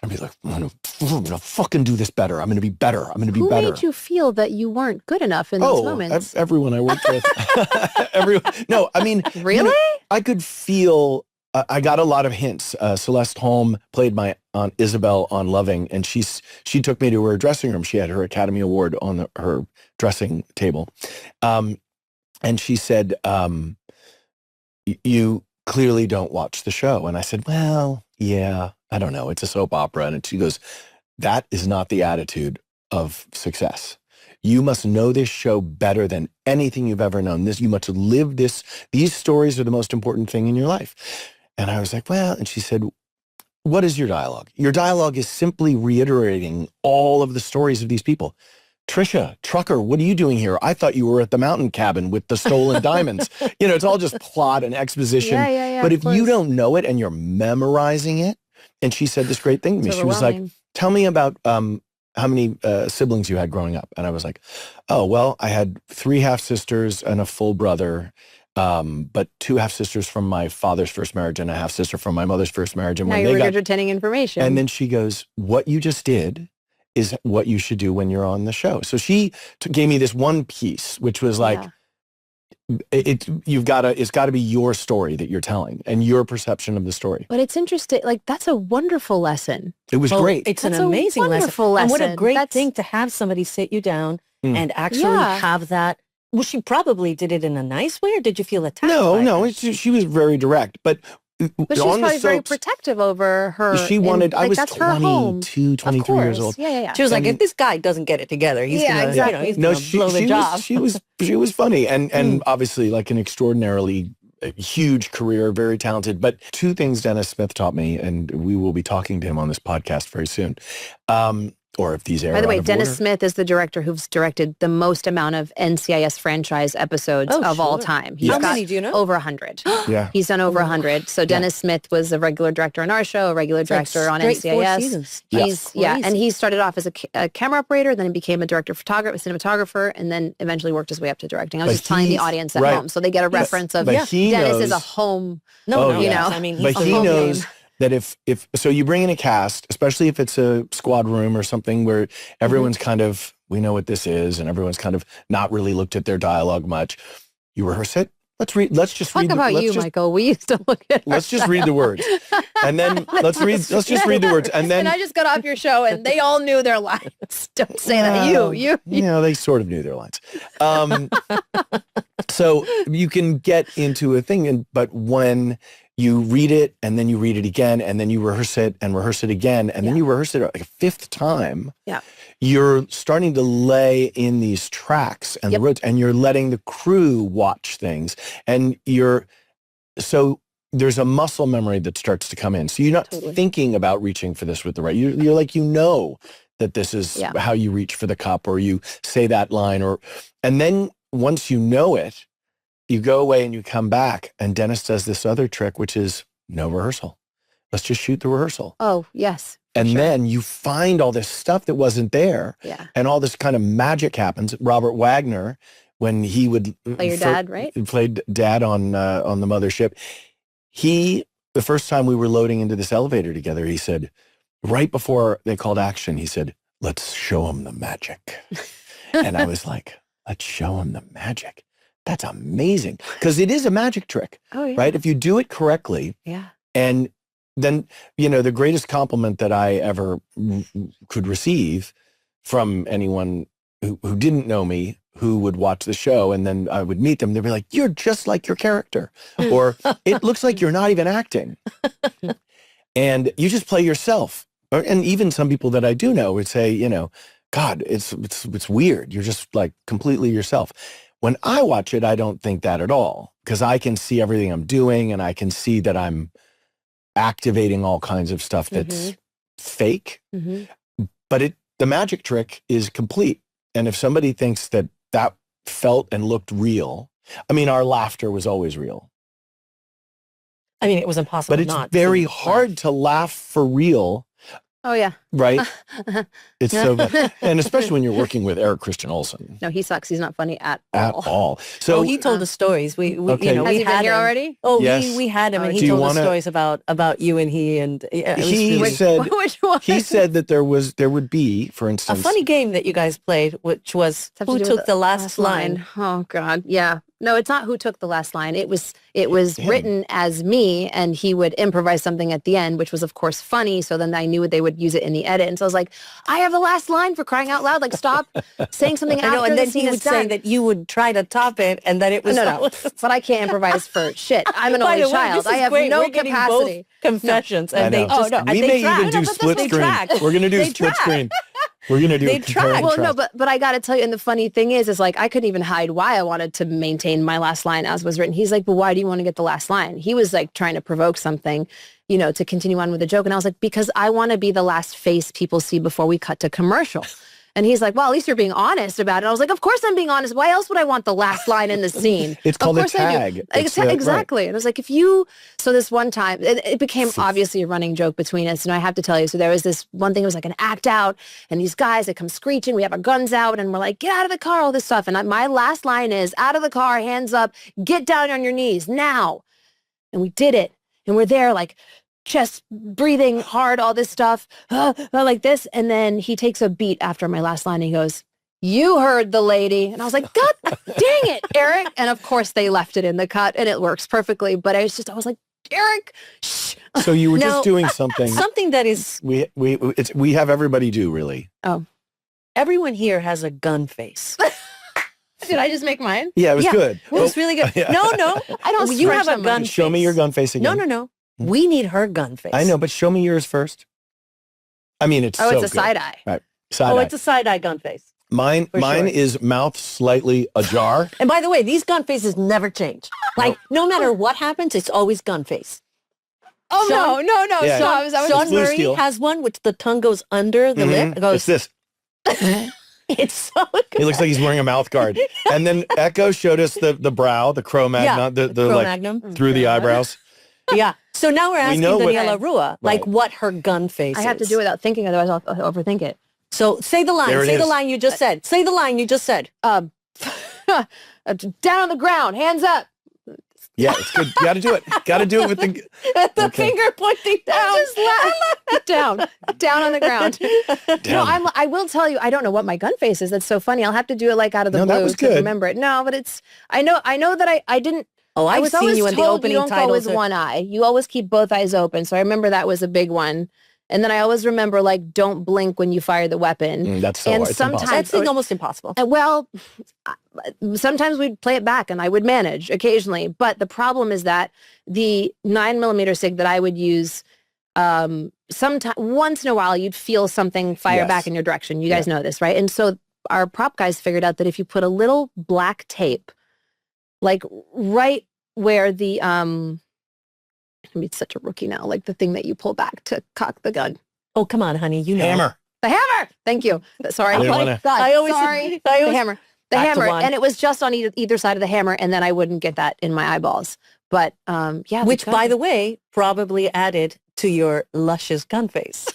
I'd be like, I'm going to fucking do this better. I'm going to be better. I'm going to be Who better. made you feel that you weren't good enough in those moments? Everyone I worked with. Everyone. No, I mean, Really? I could feel, I got a lot of hints. Celeste Holm played my Aunt Isabel on Loving, and she took me to her dressing room. She had her Academy Award on her dressing table. And she said, you clearly don't watch the show. And I said, well, yeah, I don't know. It's a soap opera. And she goes, that is not the attitude of success. You must know this show better than anything you've ever known. You must live this. These stories are the most important thing in your life. And I was like, well, and she said, what is your dialogue? Your dialogue is simply reiterating all of the stories of these people. Trisha, trucker, what are you doing here? I thought you were at the mountain cabin with the stolen diamonds. It's all just plot and exposition. Yeah, but if you don't know it and you're memorizing it, and she said this great thing to me. She was like, tell me about how many siblings you had growing up. And I was like, oh, well, I had 3 half-sisters and a full brother, but 2 half-sisters from my father's first marriage and a half-sister from my mother's first marriage. And now you're regurgitating information. And then she goes, what you just did is what you should do when you're on the show. So she gave me this one piece, which was like, it's got to be your story that you're telling and your perception of the story. But it's interesting. Like, that's a wonderful lesson. It was great. It's That's an amazing a wonderful lesson. And lesson. what a great That's- thing to have somebody sit you down and actually have that. Well, she probably did it in a nice way, or did you feel attacked? by No, her? she was very direct. But But she's on the probably very soaps, protective over her. she wanted, I was that's her home. 22, 23 years old. Yeah. She was like, if this guy doesn't get it together, he's gonna, exactly. he's gonna blow the job. she was funny and obviously like an extraordinarily huge career, very talented. But two things Dennis Smith taught me, and we will be talking to him on this podcast very soon. Or if these air. By the way, out of Dennis order. Smith is the director who's directed the most amount of NCIS franchise episodes of all time. He's How got many do you know? over 100. Yeah. He's done over 100. So Dennis Smith was a regular director on our show, a regular director on straight 4 NCIS. seasons. He's Crazy. and he started off as a camera operator, then he became a director photographer, cinematographer, and then eventually worked his way up to directing. I was But just telling the he's- audience at right. home, so they get a reference of But he Dennis knows- is a home. No, Oh, you yeah. know. I mean, he's But a he home knows name. that if so you bring in a cast, especially if it's a squad room or something where everyone's kind of, we know what this is, and everyone's kind of not really looked at their dialogue much. You rehearse it. Let's just Talk read. about let's you, just, Michael. We used to look at. Let's just read the words, and then let's just read the words, and then And I just got off your show, and they all knew their lines. Don't say that. You. they sort of knew their lines. So you can get into a thing, but when you read it and then you read it again and then you rehearse it again and then you rehearse it like a fifth time, you're starting to lay in these tracks and the roads, and you're letting the crew watch things, and so there's a muscle memory that starts to come in. So you're not thinking about reaching for this with the right. You're like, that this is how you reach for the cup, or you say that line, and then once you know it, you go away and you come back, and Dennis does this other trick, which is no rehearsal. Let's just shoot the rehearsal. Oh, yes. And then you find all this stuff that wasn't there, and all this kind of magic happens. Robert Wagner, when he would play your dad, right? Played dad on the mothership. The first time we were loading into this elevator together, he said, right before they called action, he said, "Let's show him the magic." And I was like, "Let's show him the magic." That's amazing, because it is a magic trick, right? If you do it correctly, and then, the greatest compliment that I ever could receive from anyone who didn't know me, who would watch the show, and then I would meet them, they'd be like, "You're just like your character," or "It looks like you're not even acting." And you just play yourself. And even some people that I do know would say, "God, it's weird. You're just like completely yourself." When I watch it, I don't think that at all, because I can see everything I'm doing, and I can see that I'm activating all kinds of stuff that's fake. But the magic trick is complete. And if somebody thinks that felt and looked real, I mean, our laughter was always real. I mean, it was impossible But it's not very to hard to laugh for real. Oh, yeah. Right? It's so bad. And especially when you're working with Eric Christian Olsen. No, he sucks. He's not funny at At all. all. So he told the stories. We Okay. we Has he been had here him. already? Oh, Yes. we had him, and Do he you told us wanna- stories about you and he, and it was he really said Which one? he said that there would be, for a instance, funny game that you guys played, which was Have to who do took with the last line. Oh, God. Yeah. No, it's not who took the last line. It was Damn. written as me, and he would improvise something at the end, which was, of course, funny. So then I knew they would use it in the edit. And so I was like, I have the last line, for crying out loud. Like, stop saying something I after know, and the then scene he is would say done. that you would try to top it, and that it was No. But I can't improvise for shit. I'm an By only the way, child. this I is have great. no We're getting capacity. both confessions, I and they know. just no. we they may track. even do No, but split they screen. track. We're going to do They split track. screen. We're going to do They a compare and track. Well, no, contrast. but I got to tell you, and the funny thing is like, I couldn't even hide why I wanted to maintain my last line as was written. He's like, "But why do you want to get the last line?" He was like trying to provoke something, to continue on with the joke. And I was like, because I want to be the last face people see before we cut to commercial. And he's like, "Well, at least you're being honest about it." I was like, "Of course I'm being honest. Why else would I want the last line in the scene?" It's called of a course I do. tag. It's, Exactly. And I was like, so this one time, it became obviously a running joke between us. And I have to tell you, so there was this one thing, it was like an act out, and these guys, they come screeching, we have our guns out, and we're like, "Get out of the car," all this stuff. And my last line is, "Out of the car, hands up, get down on your knees, now." And we did it. And we're there like, chest breathing hard, all this stuff, like this. And then he takes a beat after my last line, and he goes, "You heard the lady." And I was like, "God dang it, Eric." And of course they left it in the cut, and it works perfectly. But I was like, "Eric, shh." So you were Now, just doing something. Something that is We have everybody do, really. everyone here has a gun face. Did I just make mine? Yeah, it was good. It was really good. Yeah. No, I don't you stretch have a them gun. much. Show me your gun face again. No. We need her gun face. I know, but show me yours first. I mean, it's Oh, so it's a good. side eye. Right. Side Oh, eye. it's a side-eye gun face. Mine for sure. is mouth slightly ajar. And by the way, these gun faces never change. Like, no matter what happens, it's always gun face. Oh, Sean- no. Yeah. Sean Blue Murray steel. has one which the tongue goes under the lip. It goes, It's this. it's so good. He looks like he's wearing a mouth guard. And then Echo showed us the brow, the Cro-Magnon, the Cro-Magnon. like through the eyebrows. Yeah. So now we're asking know what- Daniela Ruah, like Right. what her gun face I have to is. do it without thinking, otherwise I'll overthink it. So say the line. There it Say the is. line you just said. Say the line you just said. Down on the ground, hands up. Yeah, it's good. You got to do it. Got to do it with the. The Okay. finger pointing down. Down on the ground. No, I will tell you, I don't know what my gun face is. That's so funny. I'll have to do it like out of the No, that blue was to good. remember it. No, but it's, I know that I didn't. Oh, I I've was seen always you in the told opening you don't go titles. with one eye. You always keep both eyes open. So I remember that was a big one. And then I always remember, like, don't blink when you fire the weapon. That's so and hard. It's sometimes impossible. That's almost impossible. Well, sometimes we'd play it back and I would manage occasionally. But the problem is that the 9mm SIG that I would use, sometime once in a while, you'd feel something fire Yes. back in your direction. You guys know this, right? And so our prop guys figured out that if you put a little black tape, like right where the, I mean, such a rookie now, like the thing that you pull back to cock the gun. Oh, come on, honey. You know. Hammer. The hammer. Thank you. Sorry. I didn't Oh my wanna- God. I always- Sorry. I always- the hammer. The Back to hammer. one. And it was just on either side of the hammer, and then I wouldn't get that in my eyeballs. But yeah. Which, by the way, probably added to your luscious gun face.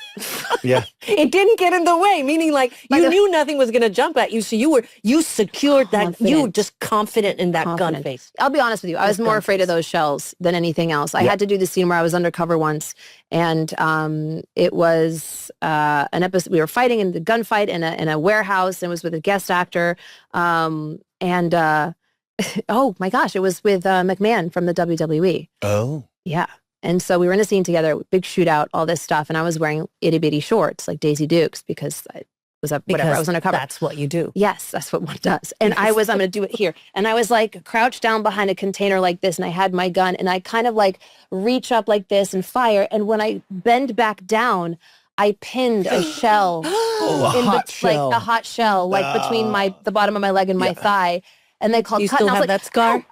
Yeah. It didn't get in the way, meaning like you knew nothing was going to jump at you. So you secured that. You were Confident. just confident in that gun Confident. face. I'll be honest with you. I was Those more gun afraid of face. those shells than anything else. I had to do the scene where I was undercover once, and it was an episode. We were fighting in the gunfight in a warehouse, and it was with a guest actor. Oh my gosh, it was with McMahon from the WWE. Oh. Yeah. And so we were in a scene together, big shootout, all this stuff, and I was wearing itty bitty shorts like Daisy Dukes because I was whatever. I was undercover. That's what you do. Yes, that's what one does. And I'm going to do it here. And I was like crouched down behind a container like this, and I had my gun, and I kind of like reach up like this and fire. And when I bend back down, I pinned a shell, Oh, a hot shell. like a hot shell, like between the bottom of my leg and my thigh. And they called Do you cut. still And I have was like, that scar?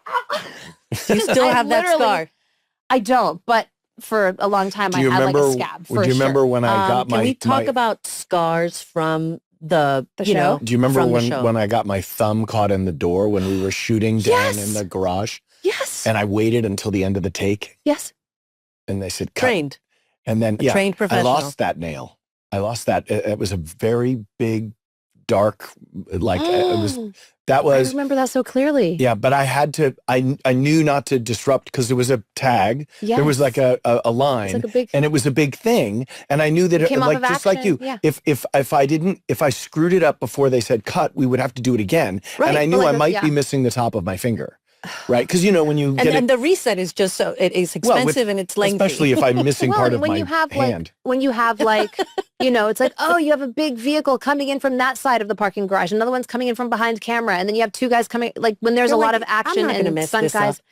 Do you still I have that literally- scar? I don't, but for a long time I had like a scab. Do you remember when I got my? Can we talk my- about scars from the The you show? know? Do you remember from the show? when I got my thumb caught in the door when we were shooting down Yes. in the garage, Yes. and I waited until the end of the take, Yes. and they said cut. trained? And then trained I professional. lost that nail. I lost that. It was a very big, dark, like it was. That I was remember that so clearly. yeah. But I had to. I knew not to disrupt because there was a tag. There was like a line, It's like a big and it was a big thing. And I knew that it, came off like of just like you, action, yeah. if I screwed it up before they said cut, we would have to do it again. Right, And I but knew like I might yeah. be missing the top of my finger, right? Because you know when you get And it, the reset is just so it is Well, with- expensive and it's lengthy. especially if I'm missing part of when my you have hand. like when you have like it's like, oh, you have a big vehicle coming in from that side of the parking garage, another one's coming in from behind camera, and then you have two guys coming like when there's You're a lot like, of I'm action not gonna and mess stunt this guys. up.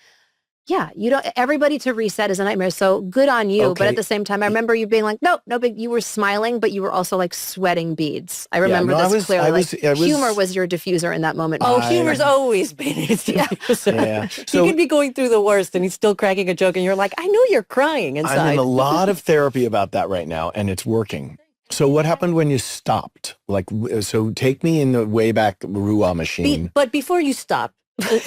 Yeah, you don't. Everybody to reset is a nightmare. So good on you, but Okay. at the same time, I remember you being like, no big. You were smiling, but you were also like sweating beads. I remember no, I this was- clearly. I like, was- humor was your diffuser in that moment. Oh, I- humor's always been his diffuser. Yeah. He So- could be going through the worst and he's still cracking a joke and you're like, I know you're crying inside. I'm in a lot of therapy about that right now, and it's working. So what happened when you stopped? Like, so take me in the Wayback Ruah machine. But before you stop, because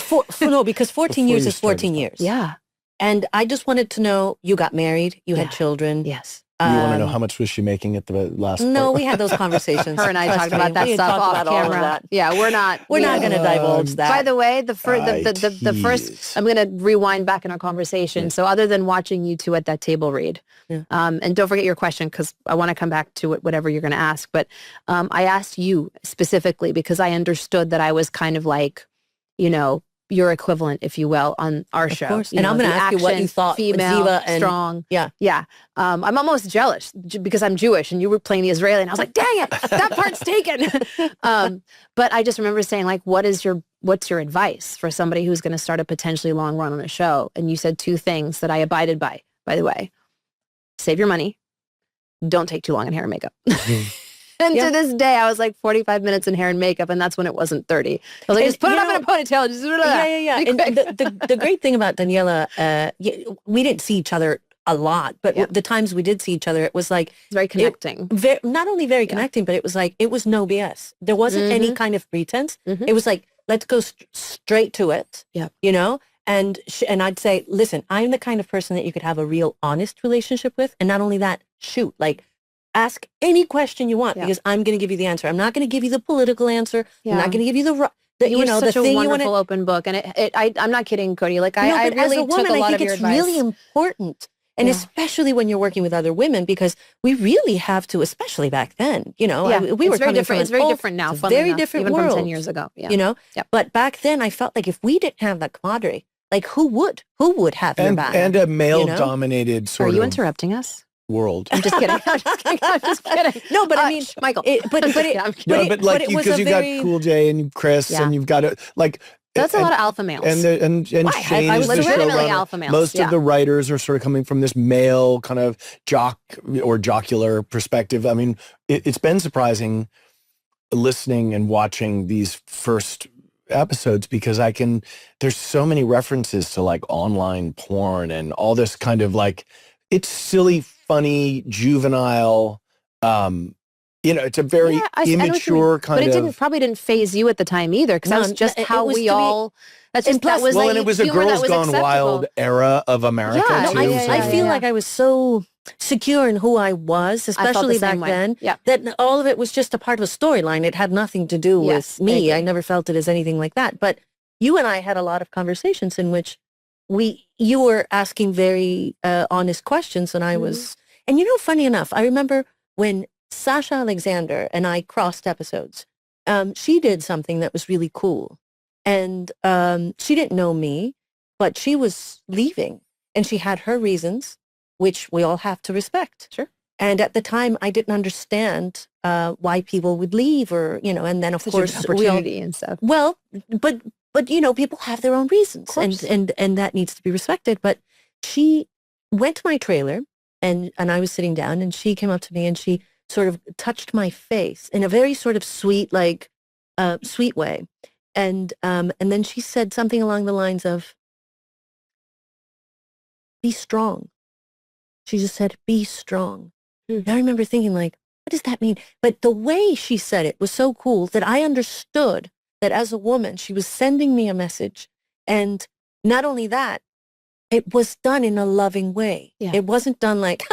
14 Before years you is 14 started. years. Yeah. And I just wanted to know, you got married, you Yeah. had children. Yes. You want to know Um, how much was she making at the last? No, part? we had those conversations. Her and I Trust talked me, about that we had stuff talked off about all of camera. that. Yeah, we're not. We're not going to divulge that. By the way, the I first, tease. I'm going to rewind back in our conversation. So other than watching you two at that table read, Yeah. and don't forget your question because I want to come back to whatever you're going to ask. But I asked you specifically because I understood that I was kind of like, your equivalent, if you will, on our show. course. And I'm gonna the ask you what action, you thought with female, Ziva and- strong. Yeah. Yeah. I'm almost jealous because I'm Jewish and you were playing the Israeli and I was like, dang it, that part's taken. But I just remember saying like, what's your advice for somebody who's going to start a potentially long run on a show? And you said two things that I abided by the way. save your money. Don't take too long in hair and makeup. And Yeah. to this day, I was like 45 minutes in hair and makeup, and that's when it wasn't 30. I was like, And, just put it you up in a ponytail. Just Yeah. Be And quick. the great thing about Daniela, we didn't see each other a lot, but the times we did see each other, it was like It's very connecting. not only very connecting, but it was like it was no BS. There wasn't any kind of pretense. It was like, let's go straight to it. Yeah. You know. And I'd say, listen, I'm the kind of person that you could have a real honest relationship with, and not only that, shoot, like. Ask any question you want because I'm going to give you the answer. I'm not going to give you the political answer. I'm not going to give you You were such the a thing wonderful you want open book, and I'm not kidding, Cody. Like No, I but really as a woman, took a lot I think of your it's advice. really important, and especially when you're working with other women, because we really have to, especially back then. You know, we were it's very coming different. from It's very different now. funnily very enough, different even world, from 10 years ago. Yeah. You know, Yep. but back then I felt like if we didn't have that camaraderie, like who would have your back? And a male you know? dominated Are sort you of interrupting us? world. I'm just kidding. I'm just kidding. No, but I mean, Michael. but I'm just it, kidding. I'm kidding. No, it- but like it you, was because a you very- got Cool J and Chris, Yeah. and you've got like That's a lot of alpha males. and Shane I is was the legitimately showrunner. alpha males. Most Yeah. of the writers are sort of coming from this male kind of jock or jocular perspective. I mean, it's been surprising listening and watching these first episodes because there's so many references to like online porn and all this kind of like, it's silly, funny, juvenile, it's a very I know what you immature mean. kind but of. it probably didn't phase you at the time either, because that was just it how was we to be- all. That's and just plus- that was Well, like and it was a humor that Girls was Gone acceptable. Wild era of America Yeah, too. I so- feel like I was so secure in who I was, I felt the especially same back way. then, Yeah. that all of it was just a part of a storyline. It had nothing to do Yes, with I me. agree. I never felt it as anything like that. But you and I had a lot of conversations in which you were asking very honest questions, and I was, and funny enough, I remember when Sasha Alexander and I crossed episodes, she did something that was really cool. And she didn't know me, but she was leaving and she had her reasons, which we all have to respect. Sure. And at the time, I didn't understand why people would leave or, and then of Such course, an opportunity and stuff. well, but people have their own reasons course. and that needs to be respected. But she went to my trailer and I was sitting down and she came up to me and she sort of touched my face in a very sort of sweet, sweet way. And then she said something along the lines of, be strong. She just said, be strong. And I remember thinking like, what does that mean? But the way she said it was so cool that I understood that as a woman, she was sending me a message. And not only that, it was done in a loving way. Yeah. It wasn't done like,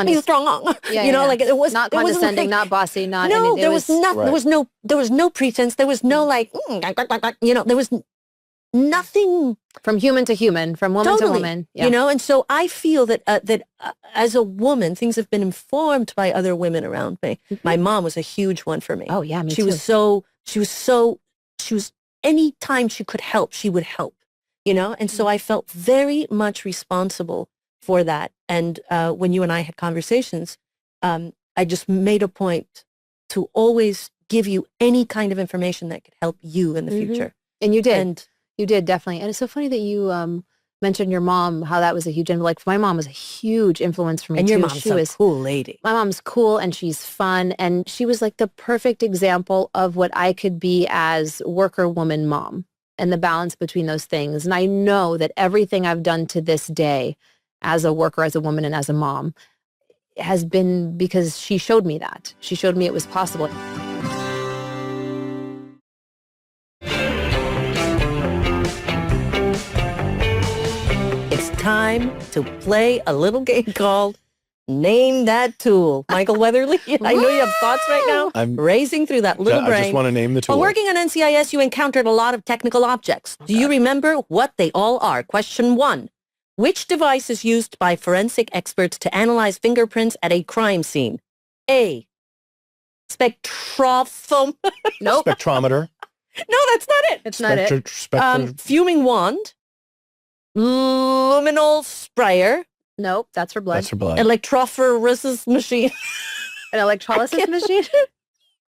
be strong. Yeah. Like it was not it was condescending, like, not bossy, not no, anything. there was nothing. Right. There was no pretense. There was no like, there was nothing from human to human, from woman totally, to woman. Yeah. And so I feel that as a woman, things have been informed by other women around me. My mom was a huge one for me. Oh yeah, me she too. was anytime she could help, she would help, and so I felt very much responsible for that. And when you and I had conversations, I just made a point to always give you any kind of information that could help you in the future. And you did. And you did, definitely. And it's so funny that you mentioned your mom, how that was a huge, like my mom was a huge influence for me and too. your mom's She a was cool lady. My mom's cool and she's fun. And she was like the perfect example of what I could be as worker woman mom and the balance between those things. And I know that everything I've done to this day as a worker, as a woman, and as a mom has been because she showed me that. She showed me it was possible. It's time to play a little game called Name That Tool. Michael Weatherly, I know you have thoughts right now. I'm racing through that little I brain. just want to name the tool. While working on NCIS, you encountered a lot of technical objects. Do you remember what they all are? Question 1. Which device is used by forensic experts to analyze fingerprints at a crime scene? A. Spectrophoam. Nope. Spectrometer. No, that's not it. It's not it. Fuming wand. Luminol sprayer. Nope. That's for blood. That's for blood. Electrophoresis machine. An electrolysis machine?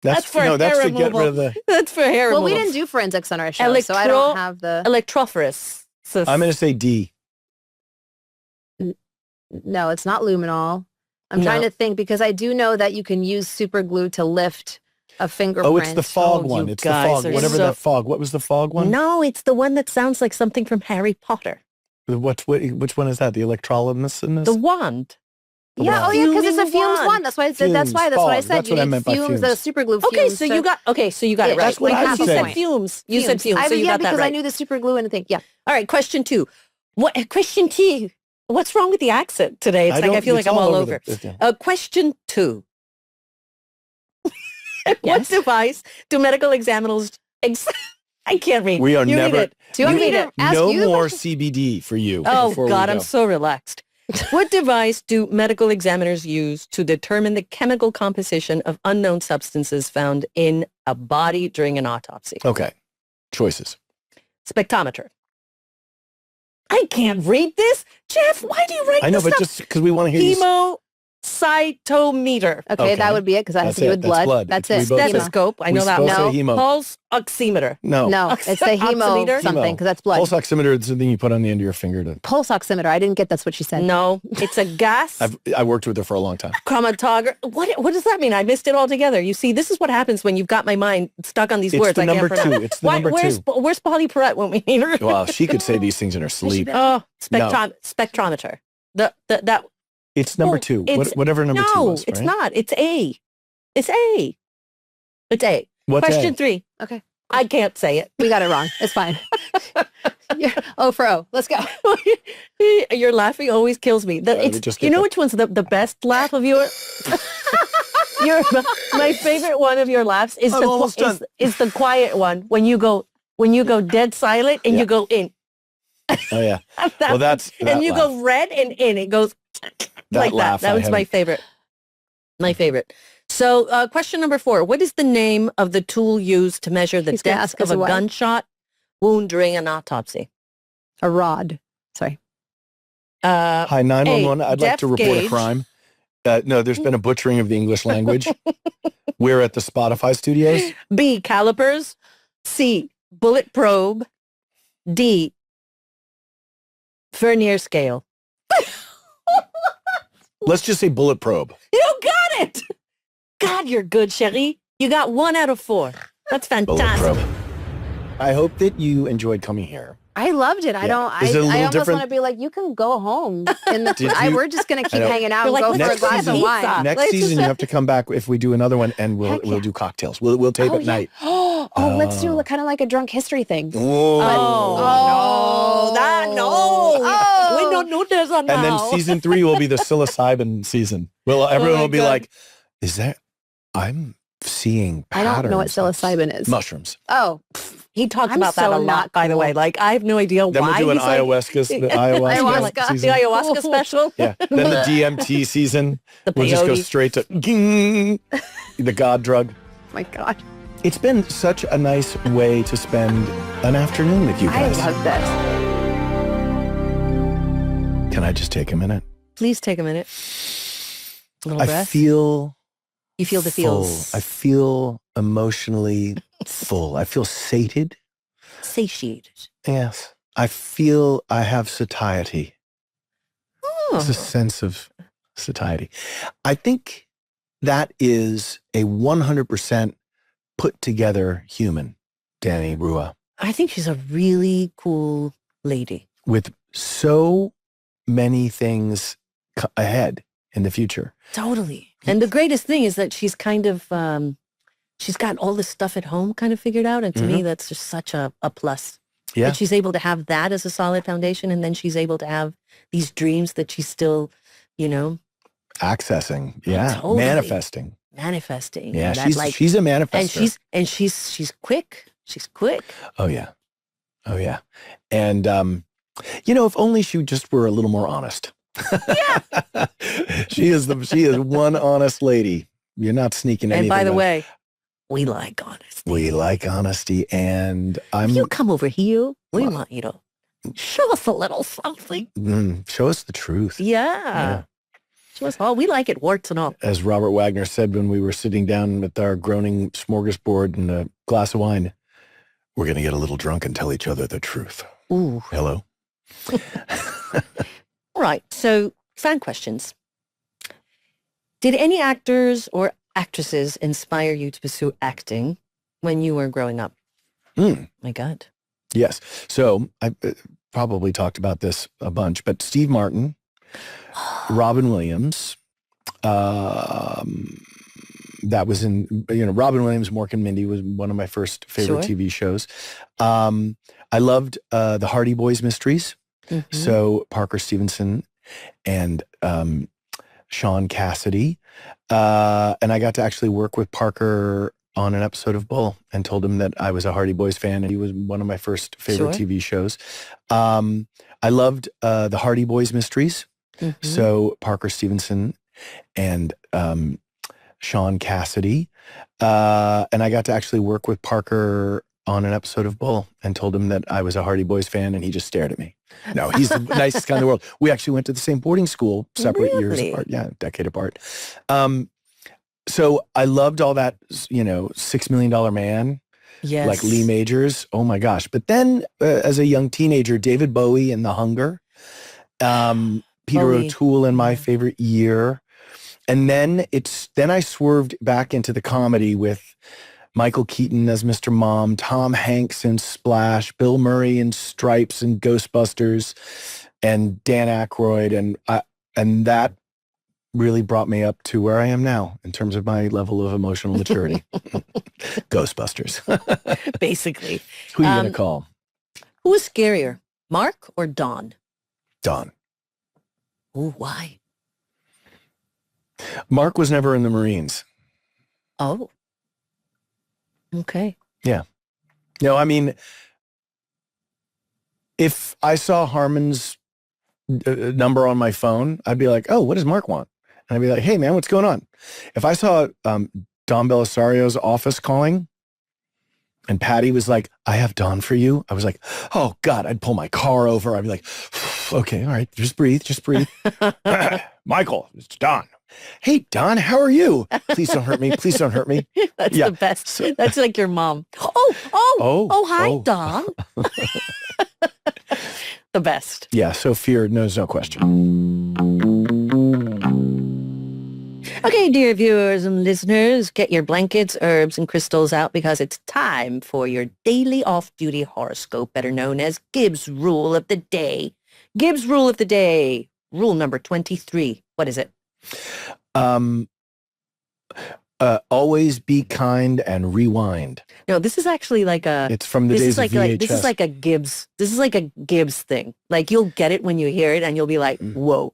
That's for no, that's hair to get rid of removal. the. That's for hair Well, we removal. didn't do forensics on our show, so I don't have the... Electrophoresis. I'm going to say D. No, it's not luminol. I'm No. trying to think because I do know that you can use super glue to lift a fingerprint. Oh, it's the fog Oh, one. you It's the guys fog. are Whatever so- that fog. What was the fog one? No, it's the one that sounds like something from Harry Potter. Which one is that? The electrolysis? The wand. Yeah, wand. because it's a Fuming fumes wand. one. That's why I said. That's Fumes, what I fog. said. That's You what I need meant by fumes, fumes. super glue. Okay, fumes so you got it Yeah, right. that's what You I have- you said. said fumes. You said fumes, so you got that because I right. knew the super glue and I think, yeah. All right, question 2. Question 2. What's wrong with the accent today? It's like I feel like I'm all over. Question 2. What device do medical examiners... I can't read. We are You never... read it. Do you want me to ask no you the more question? CBD for you. Oh, before we God, go. I'm so relaxed. What device do medical examiners use to determine the chemical composition of unknown substances found in a body during an autopsy? Okay. Choices. Spectrometer. I can't read this. Jeff, why do you write I know, this but stuff? just because we want to hear you... Okay, Hemocytometer. Okay. that would be it because that has to do with That's blood. That's We it. both say- Stethoscope. I know we that both one. say hemo. Pulse oximeter. No. No, it's the hemo Oximeter? something because that's blood. Pulse oximeter is something you put on the end of your finger. Pulse oximeter. I didn't get that's what she said. No, it's a gas I worked with her for a long time. chromatograph. What does that mean? I missed it altogether. You see, this is what happens when you've got my mind stuck on these It's words. the I can't number 2. pronounce. It's the number 2. Where's Polly Perrette when we need her? Well, she could say these things in her sleep. Oh, spectrometer. That It's number Oh, 2. it's- Whatever number 2 no, was, it's right? not. It's A. It's A. It's A. What's Question A? 3. Okay. I can't say it. We got it wrong. It's fine. Yeah. O for O. Let's go. Your laughing always kills me. just You get know the- which one's the best laugh of your? My favorite one of your laughs is I'm almost done. is the quiet one when you go dead silent and Yeah. you go in. Oh, yeah. Well, that's... and that you laugh. go red and in. It goes like laugh, that. That I was my haven't- favorite. My favorite. So question number 4. What is the name of the tool used to measure the He's gonna depth ask of us a what? gunshot wound during an autopsy? A rod. Sorry. Hi, 911. I'd like depth to report a gauge. crime. No, there's been a butchering of the English language. We're at the Spotify studios. B, calipers. C, bullet probe. D, vernier scale. Let's just say bullet probe. You got it. God, you're good, Cherie. You got 1 out of 4. That's Bullet fantastic. probe. I hope that you enjoyed coming here. I loved it. I Yeah. don't. Is it a I little almost different? want to be like, you can go home. In the. Did you- we're just gonna keep I know. hanging out You're and like, go for a next glass season- of wine. Pizza. Next Let's season, just- you have to come back if we do another one, and we'll Heck yeah. do cocktails. We'll tape at yeah. night. Oh, let's do kind of like a drunk history thing. Whoa. Oh, no. Oh. We don't do this on And then now. season 3 will be the psilocybin season. Well, everyone my will be God. like, "Is that? I'm seeing I patterns." don't know what psilocybin is. Mushrooms. Oh, He talks I'm about that so a lot, not by the cool. way. Like, I have no idea Then why we'll do an he's like- ayahuasca, the ayahuasca, Ayahuasca. season. the ayahuasca special. Yeah. Then the DMT season. The We'll just go peyote. straight to ging, the God drug. my God. It's been such a nice way to spend an afternoon with you I guys. love this. Can I just take a minute? Please take a minute. A little I breath. feel You feel the full. feels. I feel emotionally full. I feel sated. Satiated. Yes. I feel I have satiety. It's a sense of satiety. I think that is a 100% put together human, Dani Ruah, I think she's a really cool lady. with so many things ahead in the future. Totally. And the greatest thing is that she's kind of, she's got all this stuff at home kind of figured out. And to me, that's just such a plus. Yeah. That she's able to have that as a solid foundation. And then she's able to have these dreams that she's still, Accessing. Yeah. Totally. Manifesting. manifesting. Yeah. And that, She's a manifester. and she's quick. She's quick. Oh, yeah. Oh, yeah. And, if only she just were a little more honest. Yeah. she is one honest lady. You're not sneaking anything. And by the out. way, we like honesty. We like honesty, and If you come over here, we want you to show us a little something. show us the truth. Yeah. Show us all. We like it, warts and all. As Robert Wagner said when we were sitting down with our groaning smorgasbord and a glass of wine, we're going to get a little drunk and tell each other the truth. Ooh. Hello? All right. So, fan questions. Did any actors or actresses inspire you to pursue acting when you were growing up? My God. Yes. So I probably talked about this a bunch, but Steve Martin, Robin Williams, that was in, Robin Williams, Mork and Mindy was one of my first favorite TV shows. I loved the Hardy Boys mysteries. So Parker Stevenson and Sean Cassidy. And I got to actually work with Parker on an episode of Bull and told him that I was a Hardy Boys fan, and he was one of my first favorite TV shows. I loved the Hardy Boys mysteries. So Parker Stevenson and Sean Cassidy. And I got to actually work with Parker on an episode of Bull and told him that I was a Hardy Boys fan, and he just stared at me. No, he's the nicest guy in the world. We actually went to the same boarding school, separate years apart. Yeah, a decade apart. So I loved all that, $6 Million Man, like Lee Majors. Oh my gosh. But then as a young teenager, David Bowie and The Hunger, Peter O'Toole in My Favorite Year. And then I swerved back into the comedy with Michael Keaton as Mr. Mom, Tom Hanks in Splash, Bill Murray in Stripes and Ghostbusters, and Dan Aykroyd. And that really brought me up to where I am now in terms of my level of emotional maturity. Ghostbusters. Basically. Who are you going to call? Who was scarier, Mark or Don? Don. Oh, why? Mark was never in the Marines. Oh. Okay. Yeah. No, I mean, if I saw Harmon's number on my phone, I'd be like, oh, what does Mark want? And I'd be like, hey, man, what's going on? If I saw Don Belisario's office calling and Patty was like, I have Don for you, I was like, oh, God, I'd pull my car over. I'd be like, okay, all right, just breathe. Michael, it's Don. Hey, Don, how are you? Please don't hurt me. Please don't hurt me. That's the best. So, that's like your mom. Hi, Don. The best. Yeah, so fear knows no question. Okay, dear viewers and listeners, get your blankets, herbs, and crystals out because it's time for your daily off-duty horoscope, better known as Gibbs Rule of the Day. Gibbs Rule of the Day, rule number 23. What is it? Always be kind and rewind. No, this is actually like it's from the days of VHS. This is like a Gibbs. This is like a Gibbs thing. Like you'll get it when you hear it and you'll be like, whoa.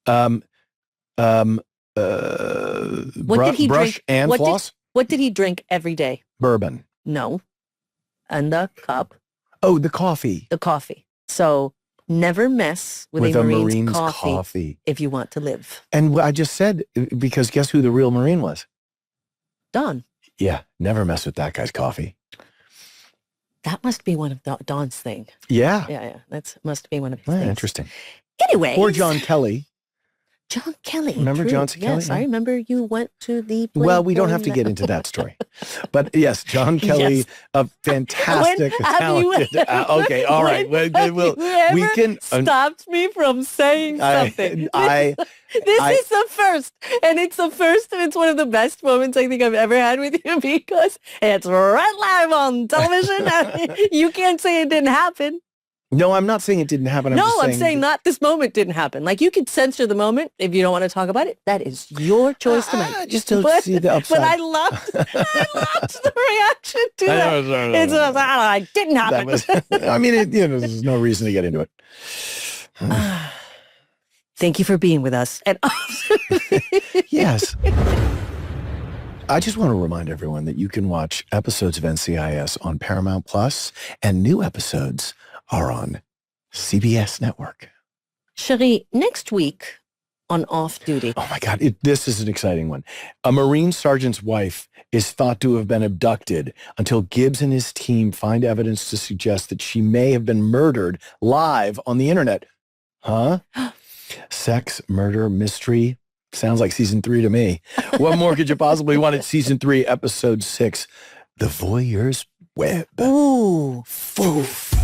What did he drink? And floss? What did he drink every day? Bourbon. No. And the cup. Oh, the coffee. The coffee. So never mess with a Marine's coffee if you want to live. And I just said, because guess who the real Marine was? Don. Yeah, never mess with that guy's coffee. That must be one of Don's thing. Yeah. Yeah. That must be one of his things. Interesting. Anyway. Or John Kelly. John Kelly. Remember John Kelly? Yes, I remember you went to the Playboy. Well, we don't have to get into that story. But yes, John Kelly, a fantastic, talented. Okay, all right. We can. Stopped me from saying something. This is the first, and it's the first, and it's one of the best moments I think I've ever had with you because it's right live on television. You can't say it didn't happen. No, I'm not saying it didn't happen. I'm saying not this moment didn't happen. Like you could censor the moment if you don't want to talk about it. That is your choice to make. Just to see the upside. But I loved the reaction to that. It's like didn't happen. There's no reason to get into it. Thank you for being with us. And yes. I just want to remind everyone that you can watch episodes of NCIS on Paramount Plus, and new episodes are on CBS Network. Cherie, next week on Off Duty. Oh my God, this is an exciting one. A Marine sergeant's wife is thought to have been abducted until Gibbs and his team find evidence to suggest that she may have been murdered live on the internet. Huh? Sex, murder, mystery. Sounds like season 3 to me. What more could you possibly want at season 3, episode 6? The Voyeur's Web. Ooh. Foof.